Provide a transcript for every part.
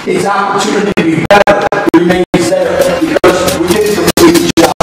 its opportunity to be better remains there because we didn't complete the job.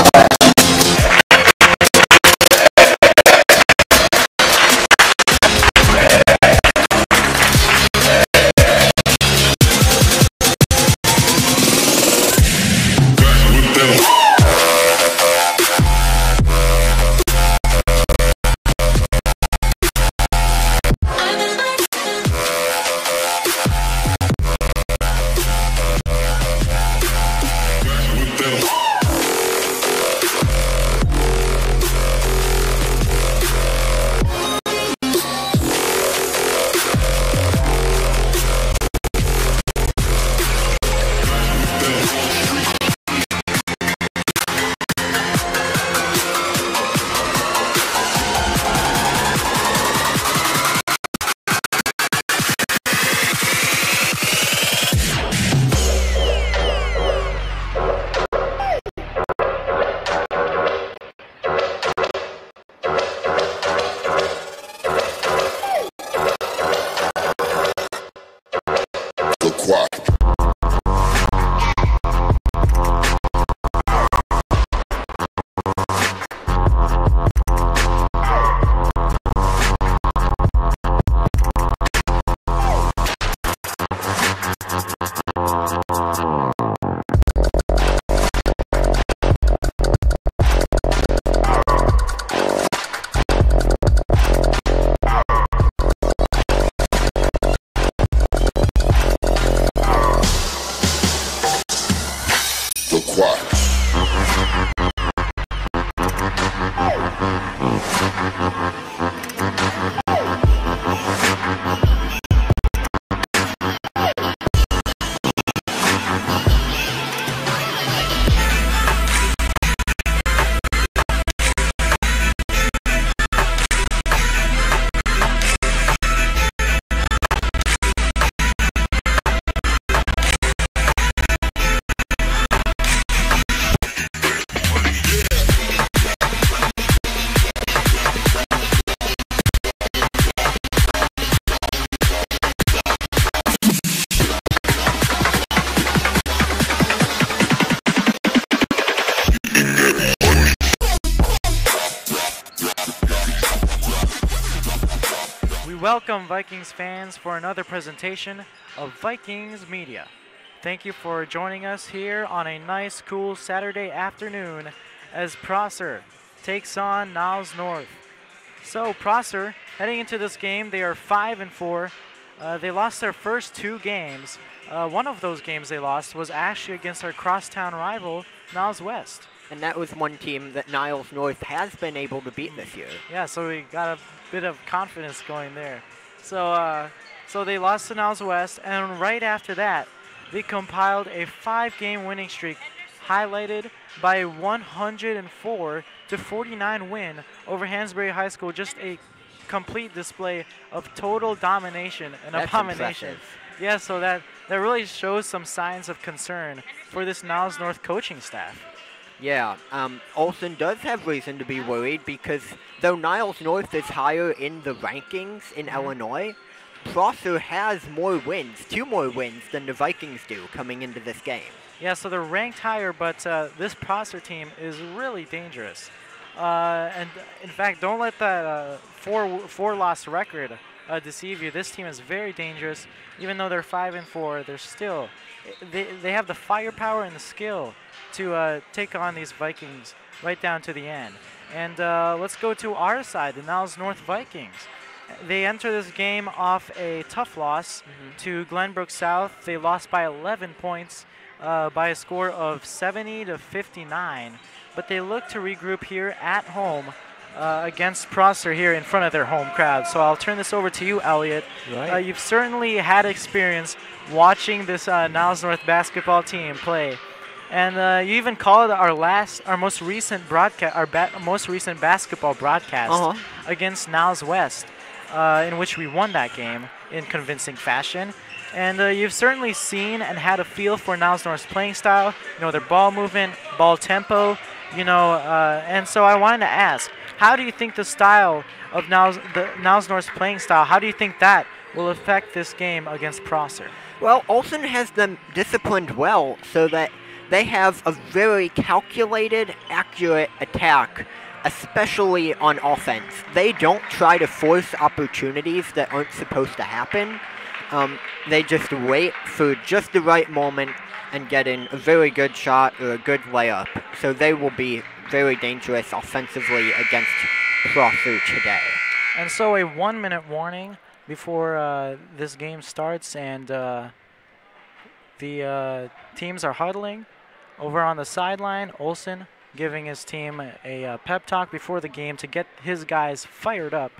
Welcome Vikings fans for another presentation of Vikings Media. Thank you for joining us here on a nice cool Saturday afternoon as Prosser takes on Niles North. So Prosser, heading into this game, they are 5-4. They lost their first two games. One of those games they lost was actually against our crosstown rival, Niles West. And that was one team that Niles North has been able to beat this year. Yeah, so we got a bit of confidence going there. So they lost to Niles West, and right after that, they compiled a 5-game winning streak, highlighted by a 104-49 win over Hansberry High School. Just a complete display of total domination and abomination. Impressive. Yeah, so that really shows some signs of concern for this Niles North coaching staff. Yeah, Olsen does have reason to be worried because though Niles North is higher in the rankings in Illinois, Prosser has more wins, 2 more wins than the Vikings do coming into this game. Yeah, so they're ranked higher, but this Prosser team is really dangerous. And in fact, don't let that four-loss record deceive you. This team is very dangerous. Even though they're 5-4, they're still they have the firepower and the skill to take on these Vikings right down to the end. And let's go to our side, the Niles North Vikings. They enter this game off a tough loss to Glenbrook South. They lost by 11 points by a score of 70-59. But they look to regroup here at home against Prosser here in front of their home crowd. So I'll turn this over to you, Elliot. Right. You've certainly had experience watching this Niles North basketball team play. And you even called our most recent broadcast, most recent basketball broadcast against Niles West, in which we won that game in convincing fashion. And you've certainly seen and had a feel for Niles North's playing style. You know, their ball movement, ball tempo. You know, and so I wanted to ask, how do you think the style of Niles North's playing style? How do you think that will affect this game against Prosser? Well, Olsen has them disciplined well so that they have a very calculated, accurate attack, especially on offense. They don't try to force opportunities that aren't supposed to happen. They just wait for just the right moment and get in a very good shot or a good layup. So they will be very dangerous offensively against Prosser today. And so a 1-minute warning before this game starts, and the teams are huddling over on the sideline. Olsen giving his team a pep talk before the game to get his guys fired up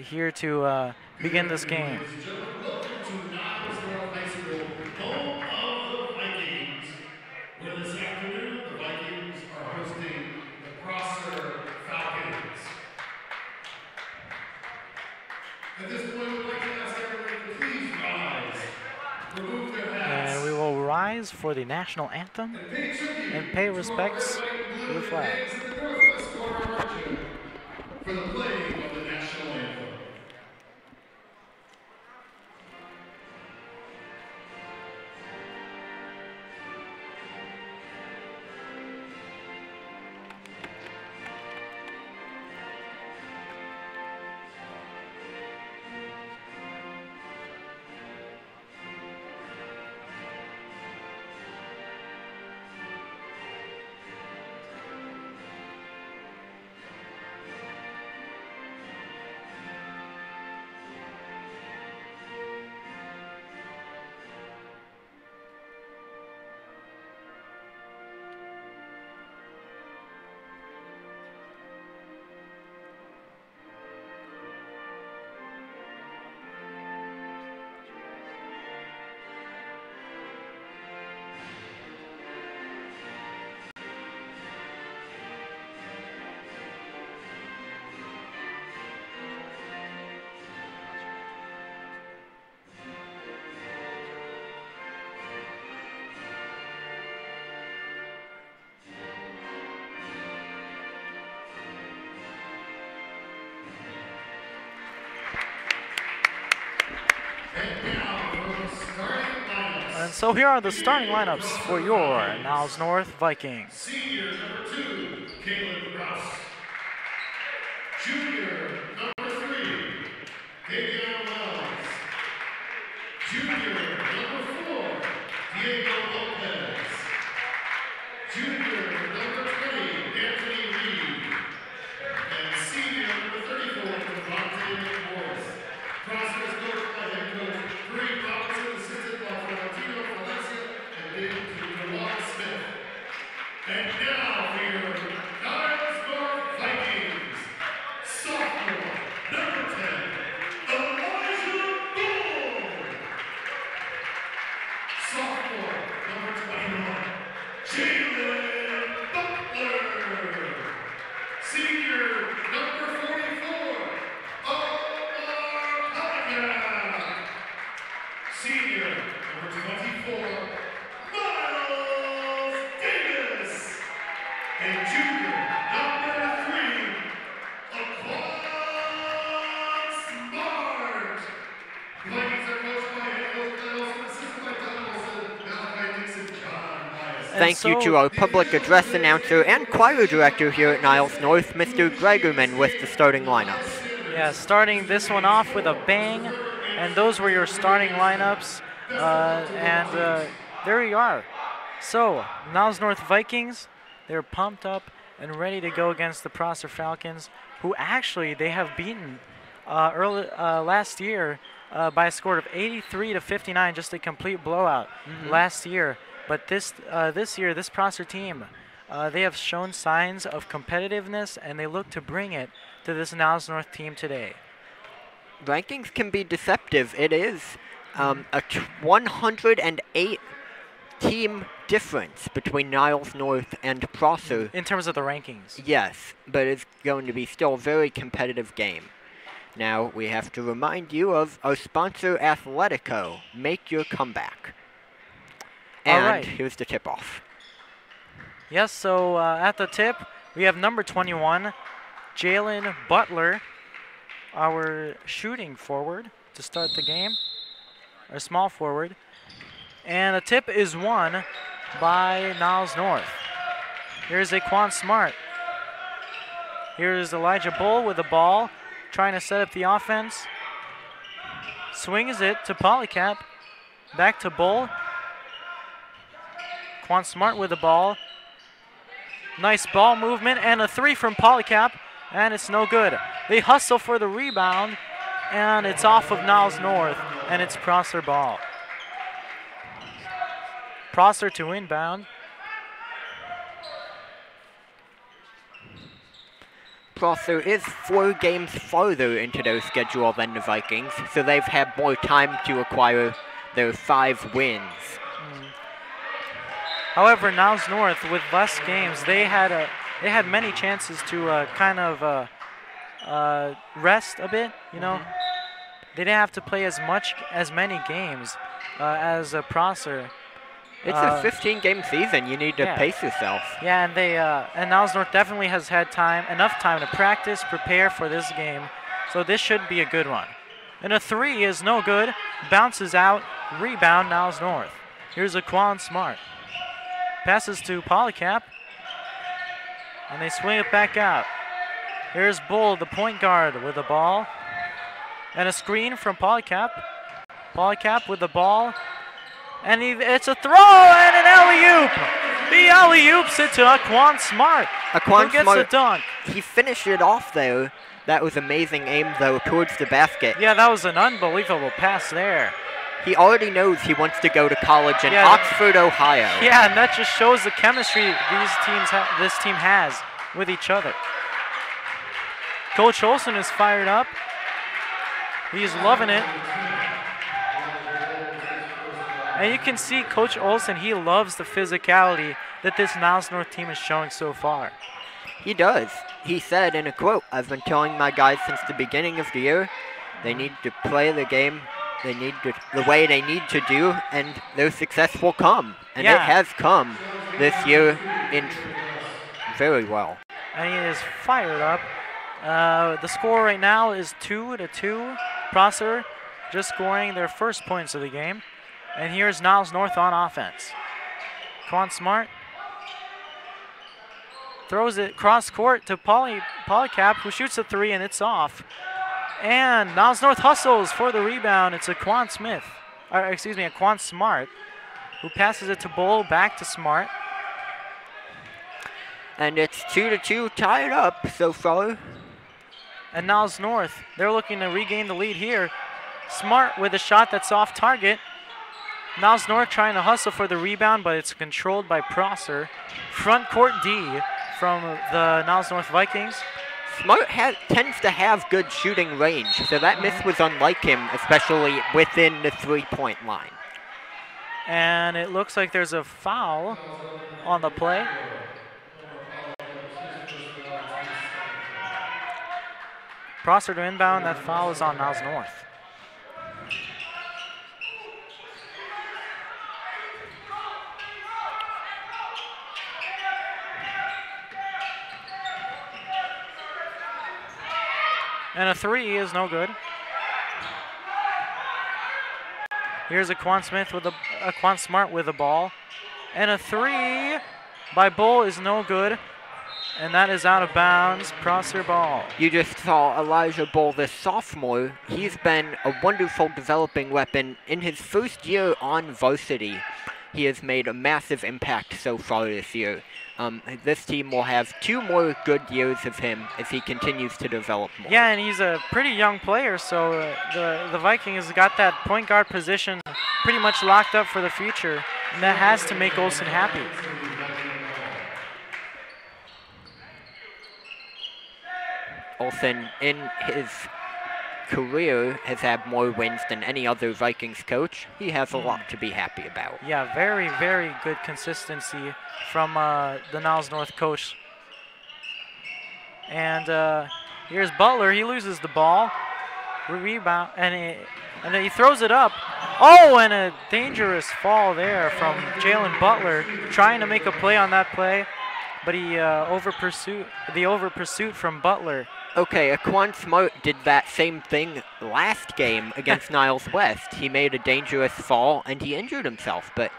here to begin this game. Ladies and gentlemen, welcome to Niles High School, home of the Vikings, where this afternoon the Vikings are hosting the Prosser Falcons. At this point, we'd like to ask everyone to please rise, remove their hats, And we will rise for the national anthem and pay tribute and pay to our respects red, white, and to blue the flag. fans in the northwest corner of our gym for the playing of the national anthem. And so here are the starting lineups for your Niles North Vikings. Senior number 2, Caleb Rouse. Junior number 3, Davion Wells. Junior number 4, Diego Lopez. Junior number 20, Anthony Reed. And senior number 34, Devontae Morris. Prosser is coached by head coach Greg Robinson, assisted by Florentino Valencia and David Smith. And now for your Niles North Vikings, sophomore, number 10, Elijah Bull. Sophomore, number 21, Jalen Butler. Senior, number 44, Omar Pelican. Senior, number 24, Miles Davis. And junior, number 3, Aquan Smart. The Vikings are coached by head coach Glenn Olson, assisted by Don Olson, Malachi Dixon, John Myers. Thank you to our public address announcer and choir director here at Niles North, Mr. Gregerman, with the starting lineups. Yeah, starting this one off with a bang, and those were your starting lineups. There you are. So, Niles North Vikings, they're pumped up and ready to go against the Prosser Falcons, who actually they have beaten last year by a score of 83-59, just a complete blowout last year. But this year, this Prosser team, they have shown signs of competitiveness, and they look to bring it to this Niles North team today. Rankings can be deceptive. It is a 108 team difference between Niles North and Prosser. In terms of the rankings. Yes, but it's going to be still a very competitive game. Now, we have to remind you of our sponsor, Athletico. Make your comeback. And All right. Here's the tip-off. Yes, so at the tip, we have number 21, Jalen Butler, our shooting forward, to start the game. or small forward. And the tip is won by Niles North. Here's Aquan Smart. Here's Elijah Bull with the ball, trying to set up the offense. Swings it to Polycap. Back to Bull. Quan Smart with the ball. Nice ball movement and a three from Polycap, and it's no good. They hustle for the rebound, and it's off of Niles North, and it's Prosser ball. Prosser to inbound. Prosser is 4 games farther into their schedule than the Vikings, so they've had more time to acquire their 5 wins. However, Niles North, with less games, they had many chances to rest a bit. You know, they didn't have to play as many games as Prosser. It's a 15-game season. You need to pace yourself. Yeah, and and Niles North definitely has had enough time to practice, prepare for this game. So this should be a good one. And a three is no good. Bounces out. Rebound, Niles North. Here's Aquan Smart. Passes to Polycap. And they swing it back out. Here's Bull, the point guard, with the ball. And a screen from Polycap. Polycap with the ball. And it's a throw and an alley-oop. The alley-oops it to Aquan Smart. Aquan who gets Smart, a dunk. He finished it off there. That was amazing aim, though, towards the basket. Yeah, that was an unbelievable pass there. He already knows he wants to go to college in Oxford, Ohio. Yeah, and that just shows the chemistry this team has with each other. Coach Olsen is fired up. He's loving it. And you can see Coach Olsen, he loves the physicality that this Niles North team is showing so far. He does. He said in a quote, "I've been telling my guys since the beginning of the year, they need to play the game the way they need to do, and their success will come." And it has come this year very well. And he is fired up. The score right now is 2-2. Prosser just scoring their first points of the game. And here's Niles North on offense. Quan Smart throws it cross court to Polycap, who shoots a three, and it's off. And Niles North hustles for the rebound. It's Aquan Smart, who passes it to Bull, back to Smart. And it's 2-2, tied up so far. And Niles North, they're looking to regain the lead here. Smart with a shot that's off target. Niles North trying to hustle for the rebound, but it's controlled by Prosser. Front court D from the Niles North Vikings. Smart tends to have good shooting range, so that miss was unlike him, especially within the three-point line. And it looks like there's a foul on the play. Prosser to inbound, that foul is on Niles North. And a three is no good. Here's Aquan Smart with the ball. And a three by Bull is no good. And that is out of bounds. Prosser ball. You just saw Elijah Bull, the sophomore. He's been a wonderful developing weapon. In his first year on varsity, he has made a massive impact so far this year. This team will have 2 more good years of him as he continues to develop more. Yeah, and he's a pretty young player, so the Vikings got that point guard position pretty much locked up for the future, and that has to make Olsen happy. Olsen, in his career, has had more wins than any other Vikings coach. He has a lot to be happy about. Yeah, very, very good consistency from the Niles North coach. And here's Butler. He loses the ball. Rebound, and he throws it up. Oh, and a dangerous fall there from Jalen Butler, trying to make a play on that play, but he over pursuit from Butler Okay, Aquan Smart did that same thing last game against Niles West. He made a dangerous fall and he injured himself, but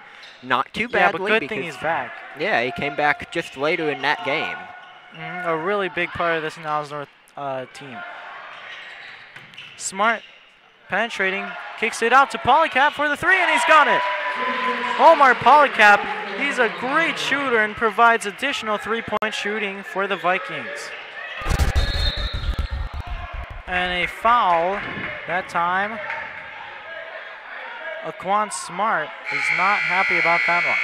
not too badly. Yeah, but good because, thing he's back. Yeah, he came back just later in that game. A really big part of this Niles North team. Smart penetrating, kicks it out to Polycap for the 3, and he's got it. Omar Polycap, he's a great shooter and provides additional 3-point shooting for the Vikings. And a foul that time. Aquan Smart is not happy about that one.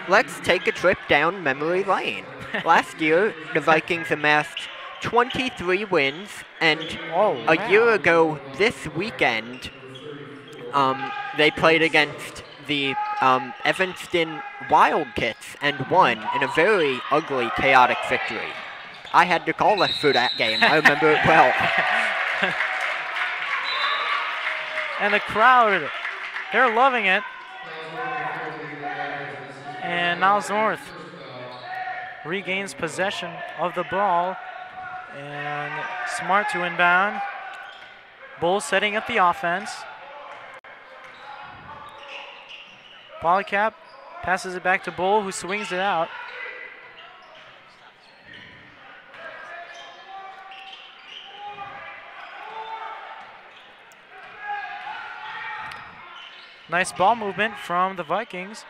Let's take a trip down memory lane. Last year, the Vikings amassed 23 wins, and a year ago this weekend, they played against the Evanston Wildcats and won in a very ugly, chaotic victory. I had to call it for that game. I remember it well. And the crowd, they're loving it. And Niles North regains possession of the ball. And Smart to inbound. Bull setting up the offense. Polycap passes it back to Bull, who swings it out. Nice ball movement from the Vikings.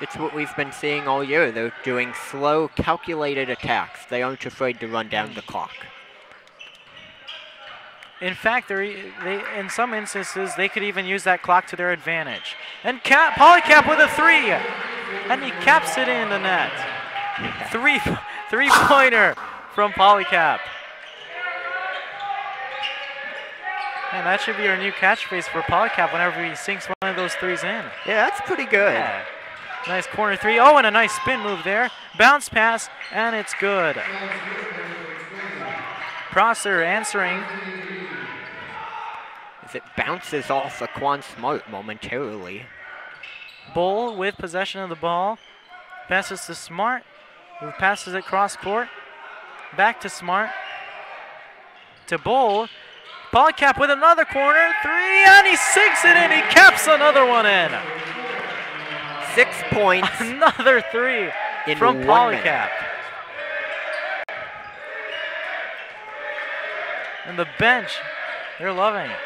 It's what we've been seeing all year. They're doing slow, calculated attacks. They aren't afraid to run down the clock. In fact, they in some instances, they could even use that clock to their advantage. And Polycap with a 3. And he caps it in the net. Three-pointer from Polycap. And that should be our new catchphrase for Polycap whenever he sinks one of those 3s in. Yeah, that's pretty good. Yeah. Nice corner 3. Oh, and a nice spin move there. Bounce pass, and it's good. Prosser answering. As it bounces off Aquan Smart momentarily. Bull with possession of the ball. Passes to Smart, who passes it cross court. Back to Smart. To Bull. Polycap with another corner 3, and he sinks it in. He caps another one in. 6 points. Another 3 from Polycap. And the bench, they're loving it.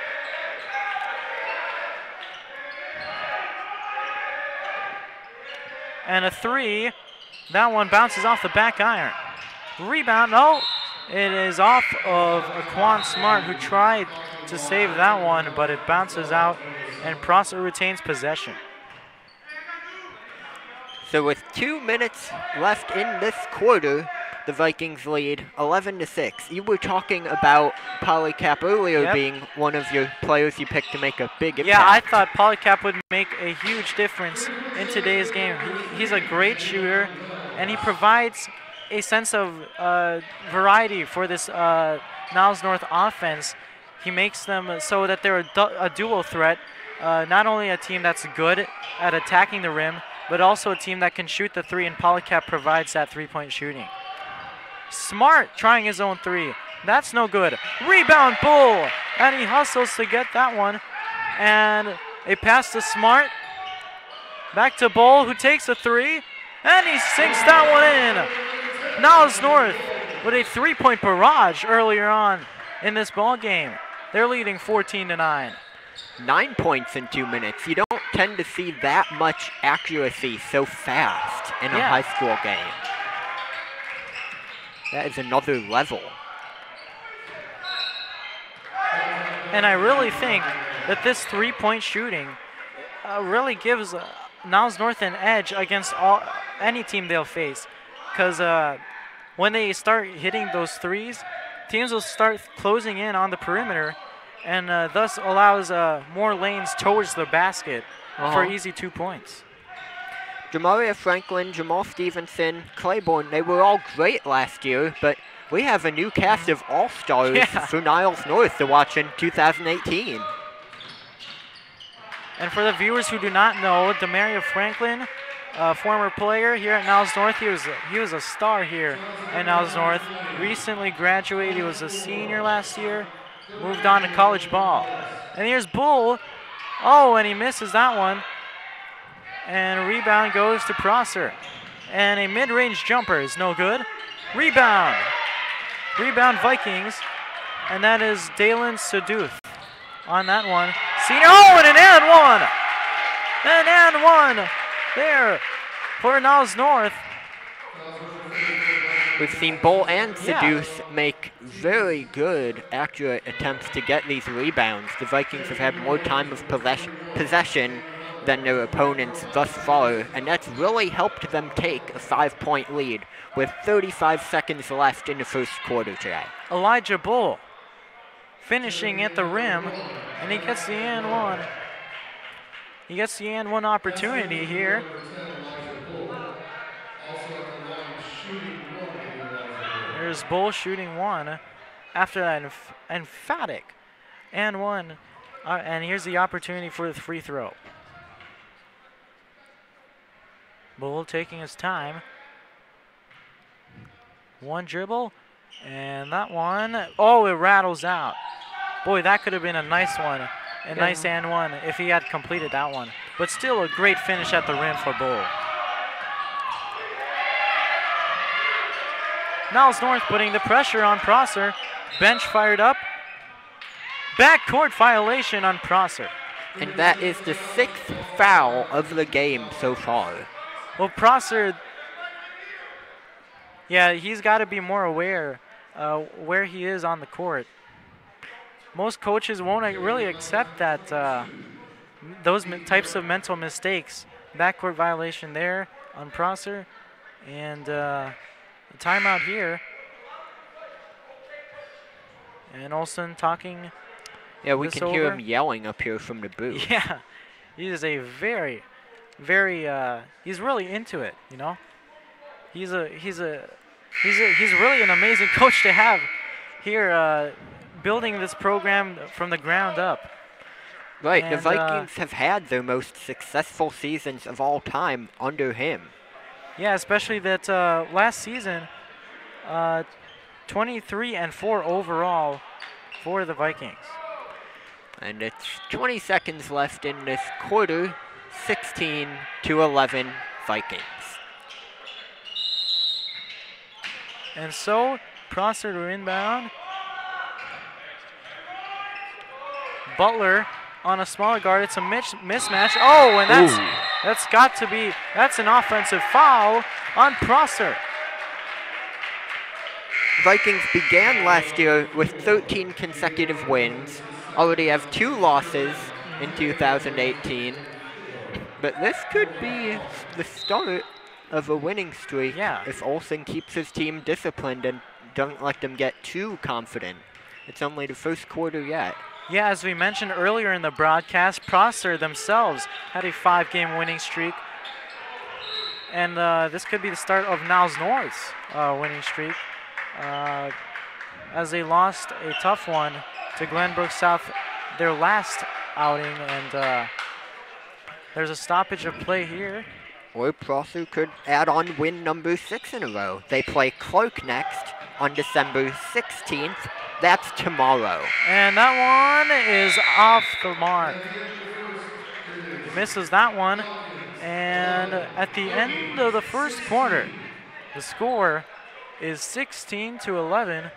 And a 3. That one bounces off the back iron. Rebound, no. It is off of Aquan Smart, who tried to save that one, but it bounces out, and Prosser retains possession. So with 2 minutes left in this quarter, the Vikings lead 11-6. You were talking about Polycap earlier being one of your players you picked to make a big impact. Yeah, I thought Polycap would make a huge difference in today's game. He's a great shooter, and he provides a sense of variety for this Niles North offense. He makes them so that they're a dual threat, not only a team that's good at attacking the rim, but also a team that can shoot the 3, and Polycap provides that 3-point shooting. Smart trying his own 3. That's no good. Rebound Bull, and he hustles to get that one. And a pass to Smart. Back to Bull, who takes a 3, and he sinks that one in. Niles North with a 3-point barrage earlier on in this ball game. They're leading 14-9. 9 points in 2 minutes. You don't tend to see that much accuracy so fast in a high school game. That is another level. And I really think that this 3-point shooting really gives Niles North an edge against any team they'll face. Because when they start hitting those 3s, teams will start closing in on the perimeter, and thus allows more lanes towards the basket for easy 2 points. Jamaria Franklin, Jamal Stevenson, Claiborne, they were all great last year, but we have a new cast of all-stars for Niles North to watch in 2018. And for the viewers who do not know, Jamaria Franklin former player here at Niles North. He was a star here at Niles North. Recently graduated. He was a senior last year. Moved on to college ball. And here's Bull. Oh, and he misses that one. And rebound goes to Prosser. And a mid-range jumper is no good. Rebound. Rebound Vikings. And that is Dalen Saduth on that one. Senior. Oh, and an and one. An and one there for Niles North. We've seen Bull and Seduce make very good, accurate attempts to get these rebounds. The Vikings have had more time of possession than their opponents thus far, and that's really helped them take a 5-point lead with 35 seconds left in the first quarter today. Elijah Bull finishing at the rim, and he gets the and one. He gets the and one opportunity here. There's Bull shooting one after that emphatic and one. And here's the opportunity for the free throw. Bull taking his time. One dribble, and that one, oh, it rattles out. Boy, that could have been a nice one, a nice and one if he had completed that one. But still a great finish at the rim for Bull. Niles North putting the pressure on Prosser. Bench fired up. Backcourt violation on Prosser. And that is the 6th foul of the game so far. Well, Prosser, yeah, he's got to be more aware where he is on the court. Most coaches won't really accept that those types of mental mistakes. Backcourt violation there on Prosser, and timeout here. And Olsen talking. Yeah, we can hear him yelling up here from the booth. Yeah, he is a very, he's really into it, you know. He's really an amazing coach to have here, building this program from the ground up. Right, and the Vikings have had their most successful seasons of all time under him. Yeah, especially that last season, 23-4 overall for the Vikings. And it's 20 seconds left in this quarter, 16-11 Vikings. And so, Prosser to inbound. Butler on a smaller guard. It's a mismatch. Oh, and that's an offensive foul on Prosser. Vikings began last year with 13 consecutive wins. Already have 2 losses in 2018. But this could be the start of a winning streak if Olsen keeps his team disciplined and doesn't let them get too confident. It's only the first quarter yet. Yeah, as we mentioned earlier in the broadcast, Prosser themselves had a 5-game winning streak. And this could be the start of Niles North's winning streak, as they lost a tough one to Glenbrook South their last outing, and there's a stoppage of play here. Or Prosser could add on win number 6 in a row. They play Clark next on December 16th. That's tomorrow. And that one is off the mark. He misses that one. And at the end of the first quarter, the score is 16-11.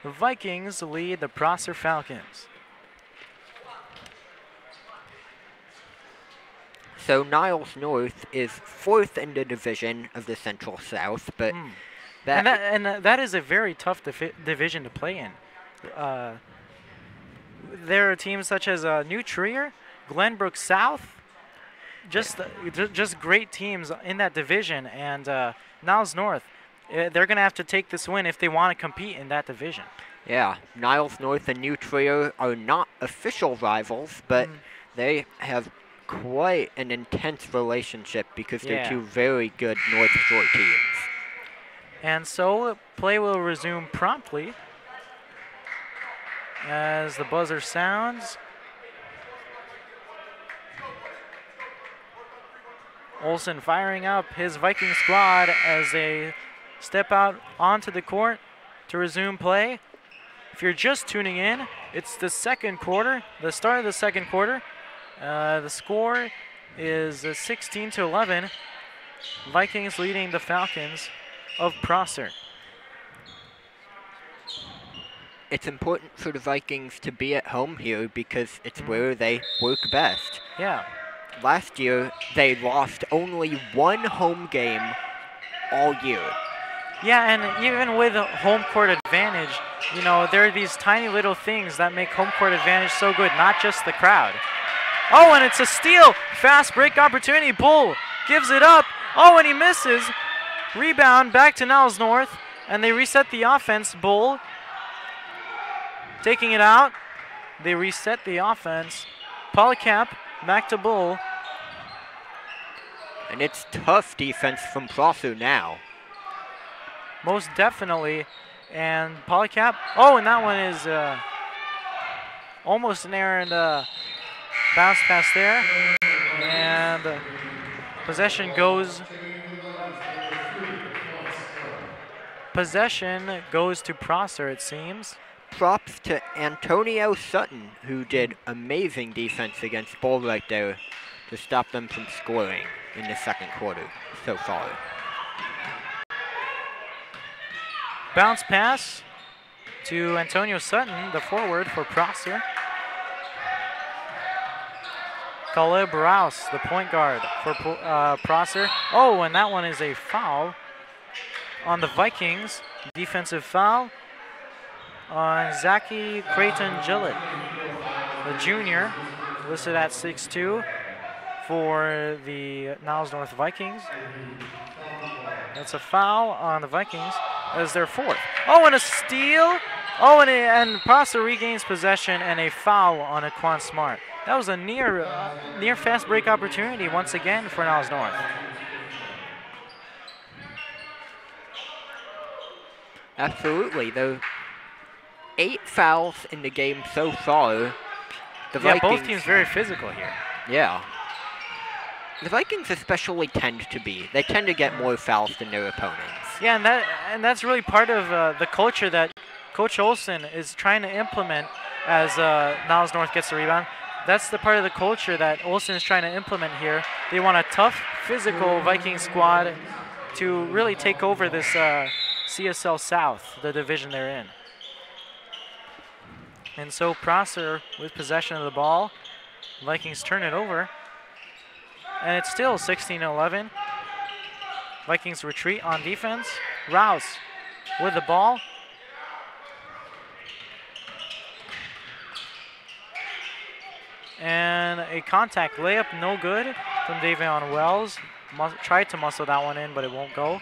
The Vikings lead the Prosser Falcons. So Niles North is 4th in the division of the Central South, but that is a very tough division to play in. There are teams such as New Trier, Glenbrook South, just great teams in that division, and Niles North, they're going to have to take this win if they want to compete in that division. Yeah, Niles North and New Trier are not official rivals, but they have quite an intense relationship because they're 2 very good North Shore teams. And so play will resume promptly as the buzzer sounds. Olsen firing up his Viking squad as they step out onto the court to resume play. If you're just tuning in, it's the second quarter, the start of the second quarter. The score is 16-11. Vikings leading the Falcons of Prosser. It's important for the Vikings to be at home here because it's where they work best. Yeah. Last year, they lost only one home game all year. Yeah, and even with a home court advantage, you know, there are these tiny little things that make home court advantage so good, not just the crowd. Oh, and it's a steal. Fast break opportunity. Bull gives it up. Oh, and he misses. Rebound back to Niles North, and they reset the offense. Bull taking it out. They reset the offense. Polycap back to Bull. And it's tough defense from Prosser now. Most definitely. And Polycap. Oh, and that one is almost an errant bounce pass there. And possession goes to Prosser, it seems. Props to Antonio Sutton, who did amazing defense against Bull right there to stop them from scoring in the second quarter so far. Bounce pass to Antonio Sutton, the forward for Prosser. Caleb Rouse, the point guard for Prosser. Oh, and that one is a foul on the Vikings. Defensive foul on Zachy Creighton Gillett, the junior, listed at 6'2", for the Niles North Vikings. That's a foul on the Vikings as their fourth. Oh, and a steal. Oh, and Prosser regains possession and a foul on Aquan Smart. That was a near fast break opportunity once again for Niles North. Absolutely, though. 8 fouls in the game so far. The Yeah, Vikings, both teams very physical here. Yeah. The Vikings especially tend to be. They tend to get more fouls than their opponents. Yeah, and that's really part of the culture that Coach Olsen is trying to implement as Niles North gets the rebound. That's the part of the culture that Olsen is trying to implement here. They want a tough, physical Viking squad to really take over this CSL South, the division they're in. And so Prosser with possession of the ball. Vikings turn it over. And it's still 16-11. Vikings retreat on defense. Rouse with the ball. And a contact layup, no good from Davion Wells. Tried to muscle that one in, but it won't go.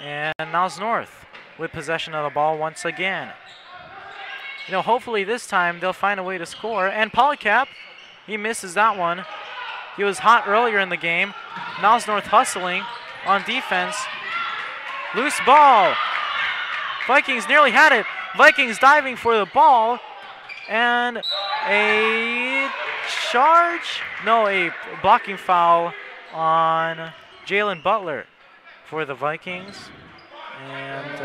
And Niles North with possession of the ball once again. You know, hopefully this time they'll find a way to score. And Polycap, he misses that one. He was hot earlier in the game. Niles North hustling on defense. Loose ball. Vikings nearly had it. Vikings diving for the ball. And a charge? No, a blocking foul on Jalen Butler for the Vikings. And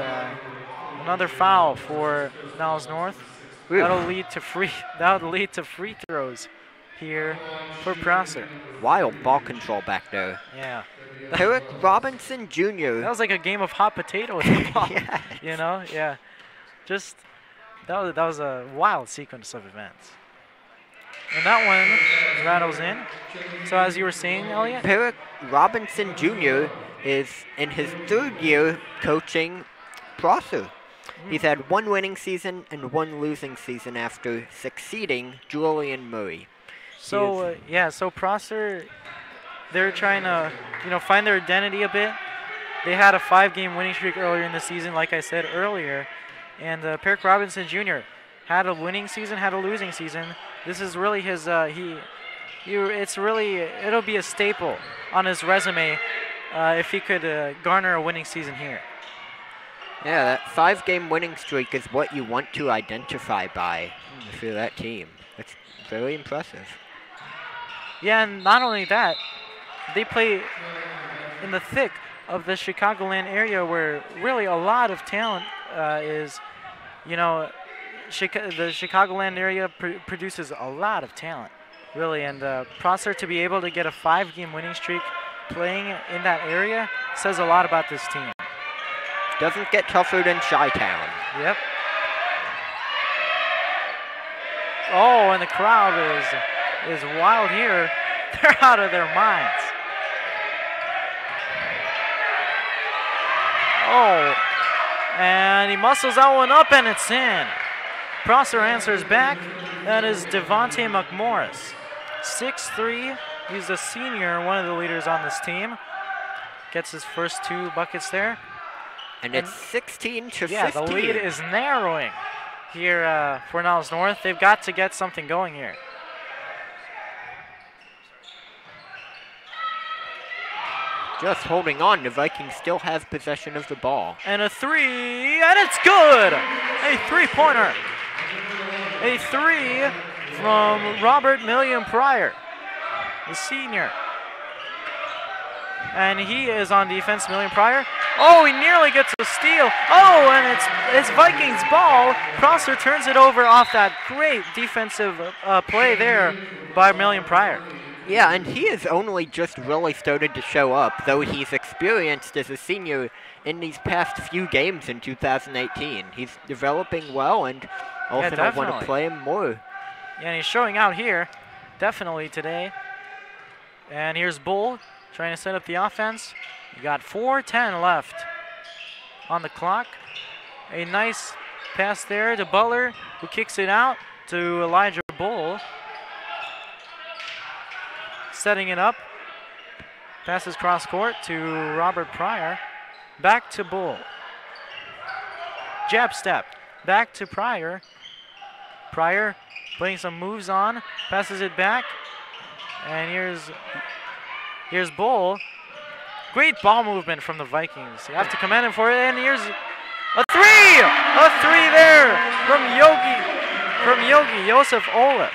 another foul for Niles North. That'll lead to free throws here for Prosser. Wild ball control back there. Yeah. Eric Robinson Jr. That was like a game of hot potato with the ball. Yes. You know, yeah. Just that was a wild sequence of events. And that one rattles in. So as you were saying, Elliot? Eric Robinson Jr. is in his 3rd year coaching Prosser. He's had 1 winning season and 1 losing season after succeeding Julian Murray. So so Prosser, they're trying to find their identity a bit. They had a 5-game winning streak earlier in the season, like I said earlier, and Eric Robinson Jr. had a winning season, had a losing season. This is really his. It'll be a staple on his resume if he could garner a winning season here. Yeah, that 5-game winning streak is what you want to identify by for that team. It's very impressive. Yeah, and not only that, they play in the thick of the Chicagoland area where really a lot of talent is, you know, the Chicagoland area produces a lot of talent, really, and Prosser to be able to get a 5-game winning streak playing in that area says a lot about this team. Doesn't get tougher than Chi-Town. Yep. Oh, and the crowd is wild here. They're out of their minds. Oh, and he muscles that one up, and it's in. Prosser answers back. That is Devontae McMorris. 6'3". He's a senior, one of the leaders on this team. Gets his first 2 buckets there. And it's 16 to 15. Yeah, the lead is narrowing here for Niles North. They've got to get something going here. Just holding on, the Vikings still have possession of the ball. And a 3, and it's good! A 3-pointer. A 3 from Robert Milliam Pryor, the senior. And he is on defense, Milliam Pryor. Oh, he nearly gets a steal. Oh, and it's Vikings ball. Prosser turns it over off that great defensive play there by Milliam Pryor. Yeah, and he has only just really started to show up, though he's experienced as a senior in these past few games in 2018. He's developing well, and also I want to play him more. Yeah, and he's showing out here, definitely today. And here's Bull trying to set up the offense. You got 4:10 left on the clock. A nice pass there to Butler, who kicks it out to Elijah Bull. Setting it up. Passes cross court to Robert Pryor. Back to Bull. Jab step. Back to Pryor. Pryor putting some moves on. Passes it back. And here's Bull. Great ball movement from the Vikings. You have to commend him for it. And here's a 3! A 3 there from Joseph Olaf.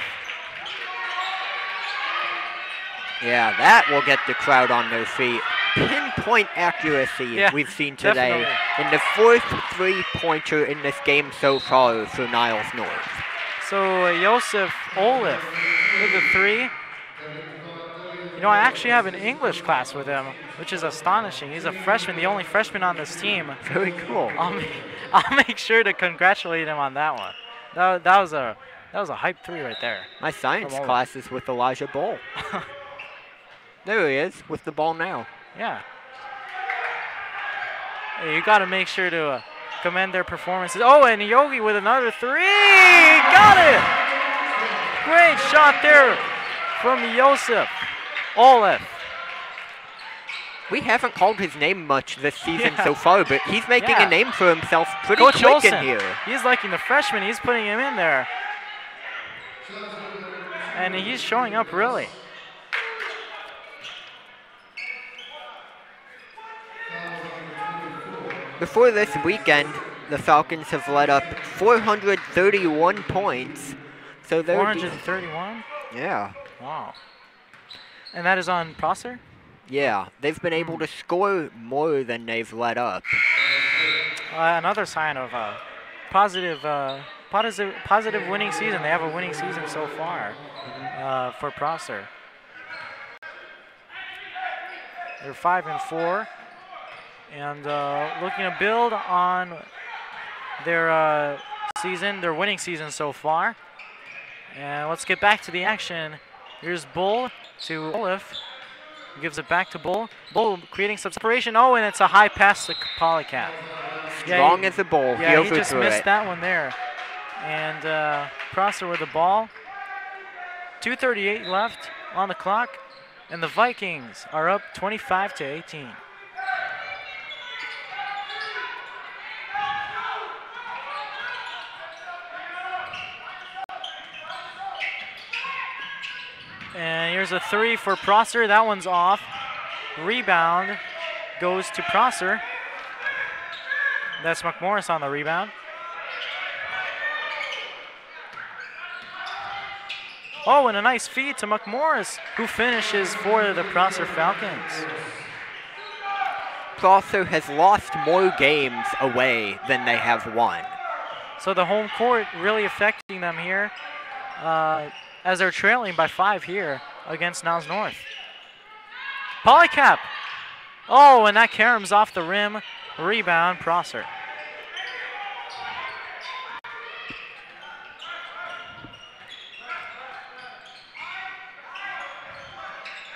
Yeah, that will get the crowd on their feet. Pinpoint accuracy we've seen today in the 4th 3-pointer in this game so far for Niles North. So Joseph Olaf with the 3. You know, I actually have an English class with him, which is astonishing. He's a freshman, the only freshman on this team. Very cool. I'll make sure to congratulate him on that one. That was a hype 3 right there. My science class is with Elijah Bull. There he is with the ball now. Yeah. Hey, you got to make sure to commend their performances. Oh, and Yogi with another 3. Got it! Great shot there from Joseph Olaf. We haven't called his name much this season so far, but he's making a name for himself pretty Coach quick Olsen, in here. He's liking the freshman. He's putting him in there. And he's showing up really. Before this weekend, the Falcons have let up 431 points. So they're 431? Yeah. Wow. And that is on Prosser? Yeah, they've been able to score more than they've let up. Another sign of a positive winning season. They have a winning season so far for Prosser. They're 5-4. And looking to build on their season, their winning season so far. And let's get back to the action. Here's Bull to Olaf. Gives it back to Bull. Bull creating some separation. Oh, and it's a high pass to Polycat. Strong as a Bull. Yeah, he just missed that one there. And Prosser with the ball. 2:38 left on the clock. And the Vikings are up 25-18. And here's a 3 for Prosser. That one's off. Rebound goes to Prosser. That's McMorris on the rebound. Oh, and a nice feed to McMorris, who finishes for the Prosser Falcons. Prosser has lost more games away than they have won. So the home court really affecting them here as they're trailing by 5 here against Niles North. Polycap. Oh, and that caroms off the rim. Rebound, Prosser.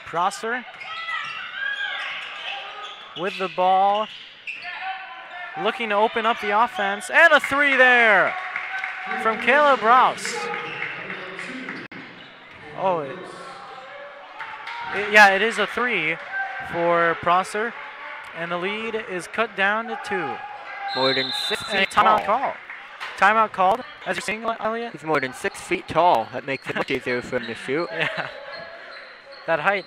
Prosser with the ball, looking to open up the offense, and a 3 there from Caleb Rouse. Oh, it is a 3 for Prosser, and the lead is cut down to 2. More than 6 feet Timeout tall. call. Timeout called, as you're seeing, Elliot. He's more than 6 feet tall. That makes it much easier for him to shoot. Yeah. That height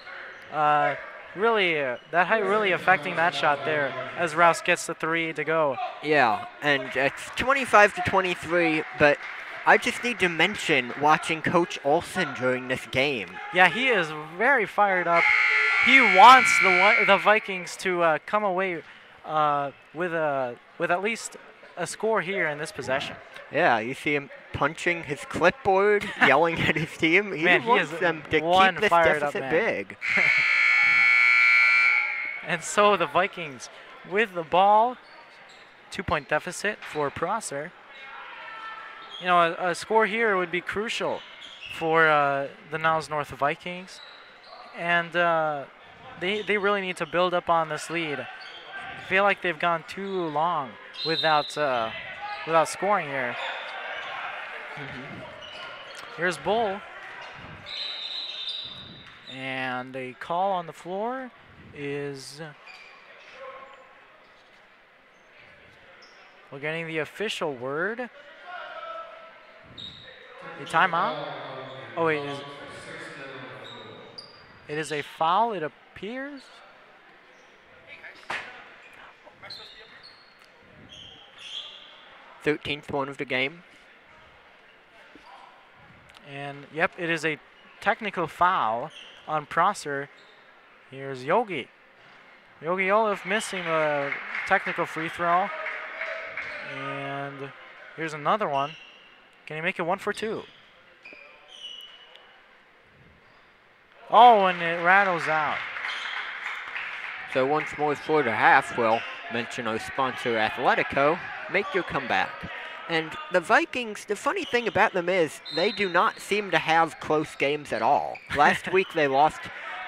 really affecting that shot there as Rouse gets the 3 to go. Yeah, and it's 25-23, but I just need to mention watching Coach Olson during this game. Yeah, he is very fired up. He wants the Vikings to come away with at least a score here in this possession. Yeah, you see him punching his clipboard, yelling at his team. He wants them to keep this deficit big. And so the Vikings with the ball, 2-point deficit for Prosser. You know, a score here would be crucial for the Niles North Vikings, and they really need to build up on this lead. I feel like they've gone too long without scoring here. Here's Bull, and a call on the floor is, we're getting the official word. A timeout. Oh wait, it is a foul, it appears. 13th one of the game. And yep, it is a technical foul on Prosser. Here's Yogi. Yogi Olaf missing a technical free throw. And here's another one. Can he make it 1 for 2? Oh, and it rattles out. So once more for the half, we'll mention our sponsor Athletico. Make your comeback. And the Vikings, the funny thing about them is they do not seem to have close games at all. Last week they lost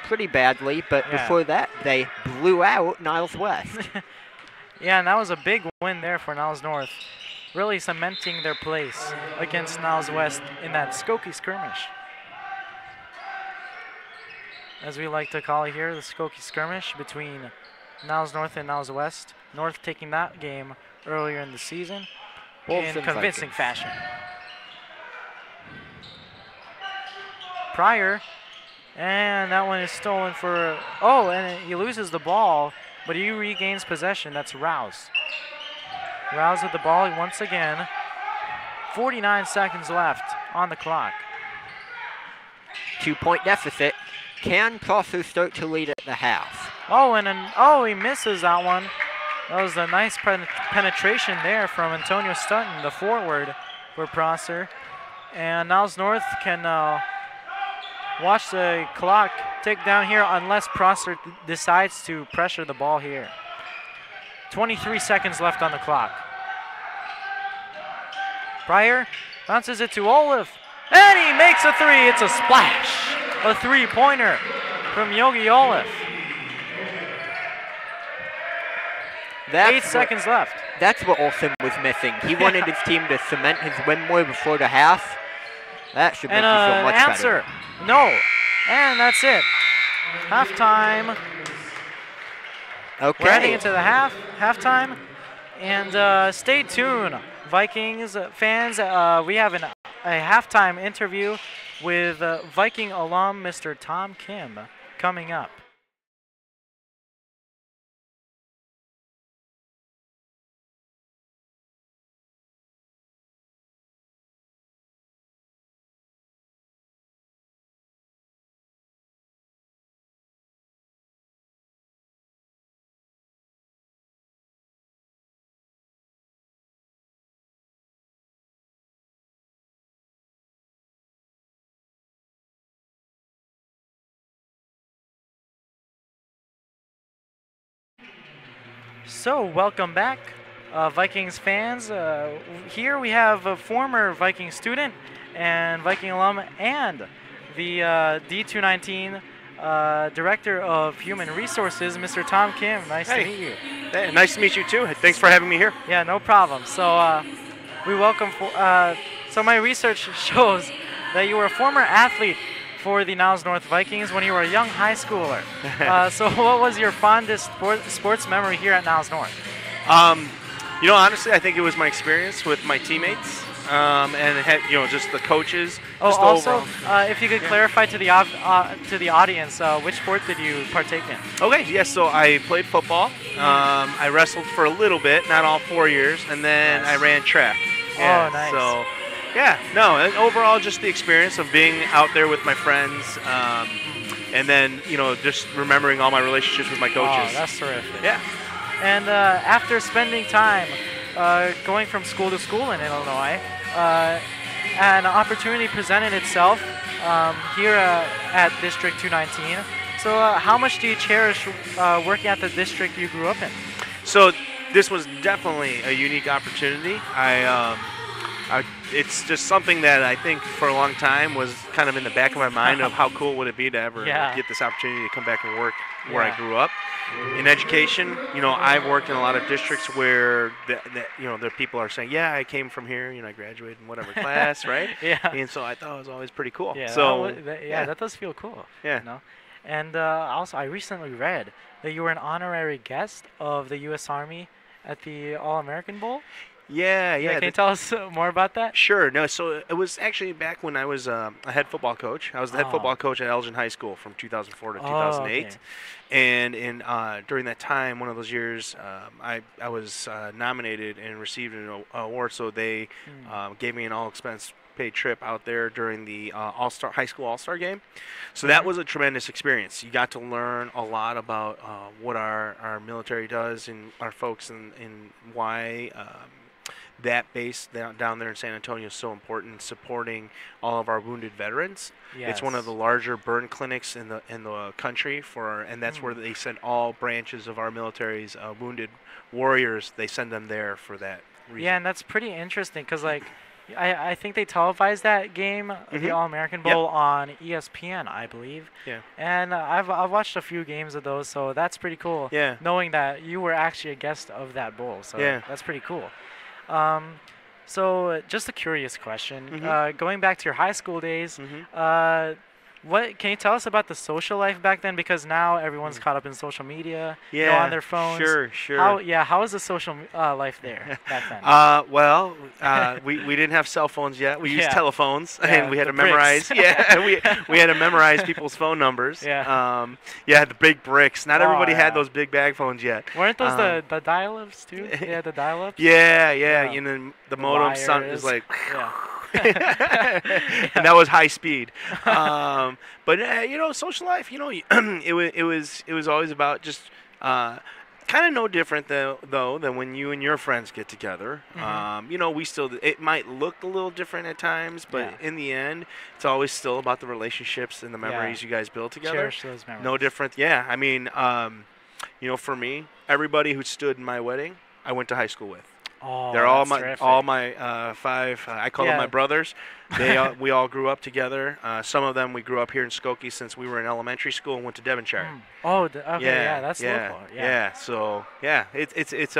pretty badly, but before that they blew out Niles West. Yeah, and that was a big win there for Niles North, really cementing their place against Niles West in that Skokie skirmish. As we like to call it here, the Skokie skirmish between Niles North and Niles West. North taking that game earlier in the season in convincing fashion. Pryor, and that one is stolen for, oh, and he loses the ball, but he regains possession. That's Rouse. Rouse with the ball once again. 49 seconds left on the clock. 2-point deficit. Can Prosser start to lead at the half? Oh, and he misses that one. That was a nice penetration there from Antonio Stutton, the forward for Prosser. And Niles North can watch the clock tick down here unless Prosser decides to pressure the ball here. 23 seconds left on the clock. Pryor bounces it to Olaf, and he makes a 3. It's a splash. A 3-pointer from Yogi Olaf. 8 seconds left. That's what Olsen was missing. He wanted his team to cement his win more before the half. That should make you feel much better. No. And that's it. Halftime. Okay. We're heading into the halftime. And stay tuned, Vikings fans. We have a halftime interview with Viking alum Mr. Tom Kim coming up. So, welcome back, Vikings fans. Here we have a former Viking student and Viking alum and the D219 Director of Human Resources, Mr. Tom Kim. Nice to Hey. meet you. Hey, nice to meet you too. Thanks for having me here. Yeah, no problem. So, we welcome. So, my research shows that you were a former athlete for the Niles North Vikings when you were a young high schooler. So, what was your fondest sports memory here at Niles North? Honestly, I think it was my experience with my teammates, and just the coaches. Oh, just also, overall. if you could clarify to the audience, which sport did you partake in? Okay, yes. So I played football. I wrestled for a little bit, not all 4 years, and then I ran track. Oh, nice. So, and overall, just the experience of being out there with my friends, and then just remembering all my relationships with my coaches. Oh, that's terrific. Yeah. And after spending time going from school to school in Illinois, an opportunity presented itself here at District 219. So how much do you cherish working at the district you grew up in? So this was definitely a unique opportunity. It's just something that I think for a long time was kind of in the back of my mind of how cool would it be to ever get this opportunity to come back and work where I grew up. In education, I've worked in a lot of districts where the people are saying, yeah, I came from here, I graduated in whatever class, right? Yeah. And so I thought it was always pretty cool. Yeah, So that does feel cool. Yeah. And also, I recently read that you were an honorary guest of the U.S. Army at the All-American Bowl. Yeah. Can you tell us more about that? Sure. No, so it was actually back when I was a head football coach. I was the head football coach at Elgin High School from 2004 to 2008. Okay. And during that time, one of those years, I was nominated and received an award. So they gave me an all-expense paid trip out there during the high school all-star game. So that was a tremendous experience. You got to learn a lot about what our military does and our folks and why that base down there in San Antonio is so important in supporting all of our wounded veterans. Yes. It's one of the larger burn clinics in the country and that's where they send all branches of our military's wounded warriors. They send them there for that reason. Yeah, and that's pretty interesting because, I think they televised that game, the All-American Bowl, on ESPN, I believe. Yeah. And I've watched a few games of those, so that's pretty cool. Yeah. Knowing that you were actually a guest of that bowl, so that's pretty cool. So just a curious question. Going back to your high school days, what can you tell us about the social life back then? Because now everyone's caught up in social media, on their phones. Sure. How was the social life there back then? We didn't have cell phones yet. We used Yeah. telephones, Yeah, and we had the to memorize. We had to memorize people's phone numbers. Yeah. The big bricks. Not everybody had those big bag phones yet. Weren't those the dial-ups too? Yeah, the dial-ups. Yeah. The The modem sound is wires. like. Yeah. And that was high speed. But social life. It was always about just kind of no different though than when you and your friends get together. We still it might look a little different at times, but in the end, it's always still about the relationships and the memories you guys build together. Cherish those memories. No different. Yeah, I mean, for me, everybody who stood in my wedding, I went to high school with. Oh, They're all that's my terrific. five. I call them my brothers. We all grew up together. Some of them we grew up here in Skokie since we were in elementary school and went to Devonshire. Okay, that's local. Yeah. So it's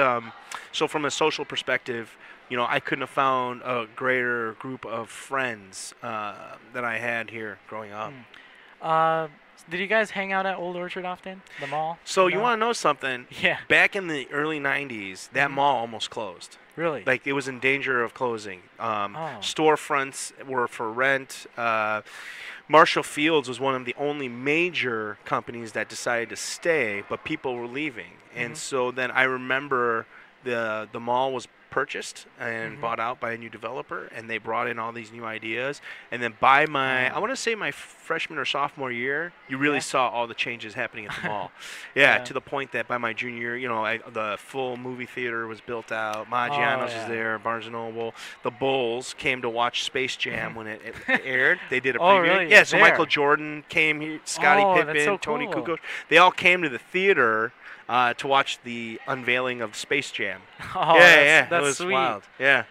so from a social perspective, I couldn't have found a greater group of friends than I had here growing up. Did you guys hang out at Old Orchard often? The mall? So you want to know something? Yeah. Back in the early 90s, that mall almost closed. Really? Like, it was in danger of closing. Storefronts were for rent. Marshall Fields was one of the only major companies that decided to stay, but people were leaving. And so then I remember the mall was purchased and bought out by a new developer, and they brought in all these new ideas. And then by my, I want to say my freshman or sophomore year, you really saw all the changes happening at the mall. To the point that by my junior year, you know, the full movie theater was built out. Maggiano's was there, Barnes & Noble. The Bulls came to watch Space Jam when it aired. They did a preview. Really? Yeah, so Michael Jordan came here, Scottie Pippen, so Tony cool. Kukoc. They all came to the theater to watch the unveiling of Space Jam. That's it was sweet. wild. Yeah.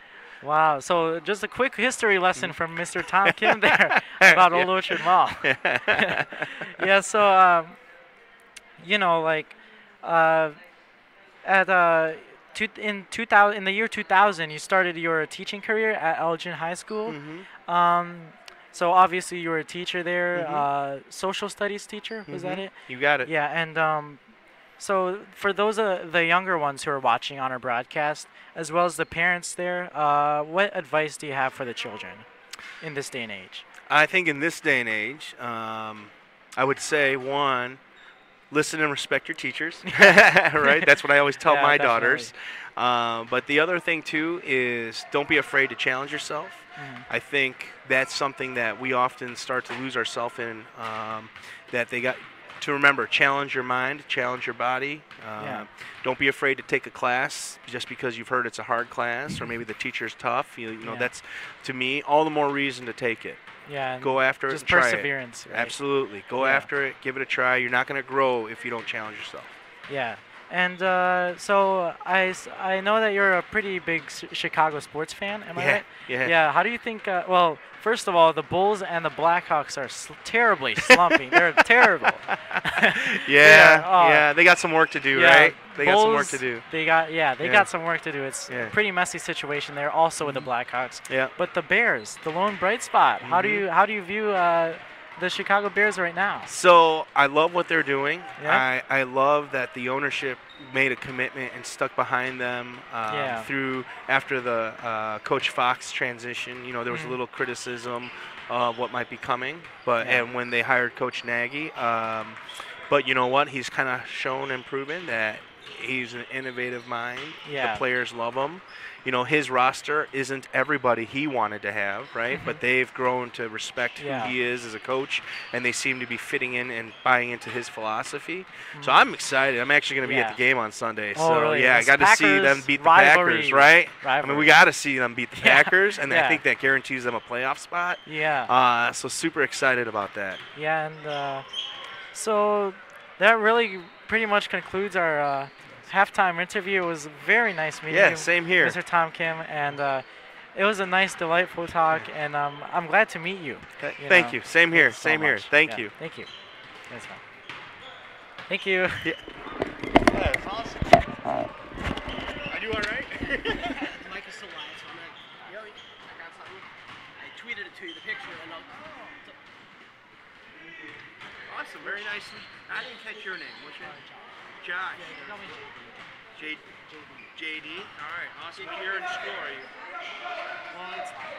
Wow. So just a quick history lesson from Mr. Tom Kim there about Old Orchard Mall. Yeah. So you know, like in the year 2000, you started your teaching career at Elgin High School. So obviously you were a teacher there, social studies teacher. Was that it? You got it. Yeah, and so for those the younger ones who are watching on our broadcast, as well as the parents there, what advice do you have for the children in this day and age? I think in this day and age, I would say, one, listen and respect your teachers, right? That's what I always tell my daughters. But the other thing, too, is don't be afraid to challenge yourself. I think that's something that we often start to lose ourselves in, that they got to remember, challenge your mind, challenge your body. Don't be afraid to take a class just because you've heard it's a hard class or maybe the teacher's tough. You know, that's, to me, all the more reason to take it. Yeah. Go after it and try it. Just perseverance. Right? Absolutely. Go after it. Give it a try. You're not going to grow if you don't challenge yourself. Yeah. And so I know that you're a pretty big Chicago sports fan. Am I right? Yeah. How do you think? Well, first of all, the Bulls and the Blackhawks are terribly slumping. They're terrible. They got some work to do, right? They Bulls, got some work to do. They got some work to do. It's a pretty messy situation there, also with the Blackhawks. Yeah. But the Bears, the lone bright spot. How do you view the Chicago Bears right now? So I love what they're doing. Yeah. I love that the ownership made a commitment and stuck behind them through after the Coach Fox transition. You know, there was a little criticism of what might be coming, and when they hired Coach Nagy, but you know what? He's kind of shown and proven that he's an innovative mind. Yeah. The players love him. You know, his roster isn't everybody he wanted to have, right? But they've grown to respect who he is as a coach, and they seem to be fitting in and buying into his philosophy. So I'm excited. I'm actually going to be at the game on Sunday. So, really? I got to see them beat the Packers, right? I mean, we got to see them beat the Packers, and I think that guarantees them a playoff spot. Yeah. So super excited about that. Yeah, and so that really pretty much concludes our halftime interview. It was very nice meeting you. Yeah, same here. Mr. Tom Kim, and it was a nice, delightful talk, and I'm glad to meet you. Thank you. Same here. Same here. Thank you. Thank you. That's fine. Thank you. Yeah, that's awesome. Are you all right? The mic is still live, so I'm like, yo, I got something. I tweeted it to you, the picture, and Awesome. Very nice. I didn't catch your name. What's your name? Josh. JD. All right. Awesome. What year in school are you? well, it's fine.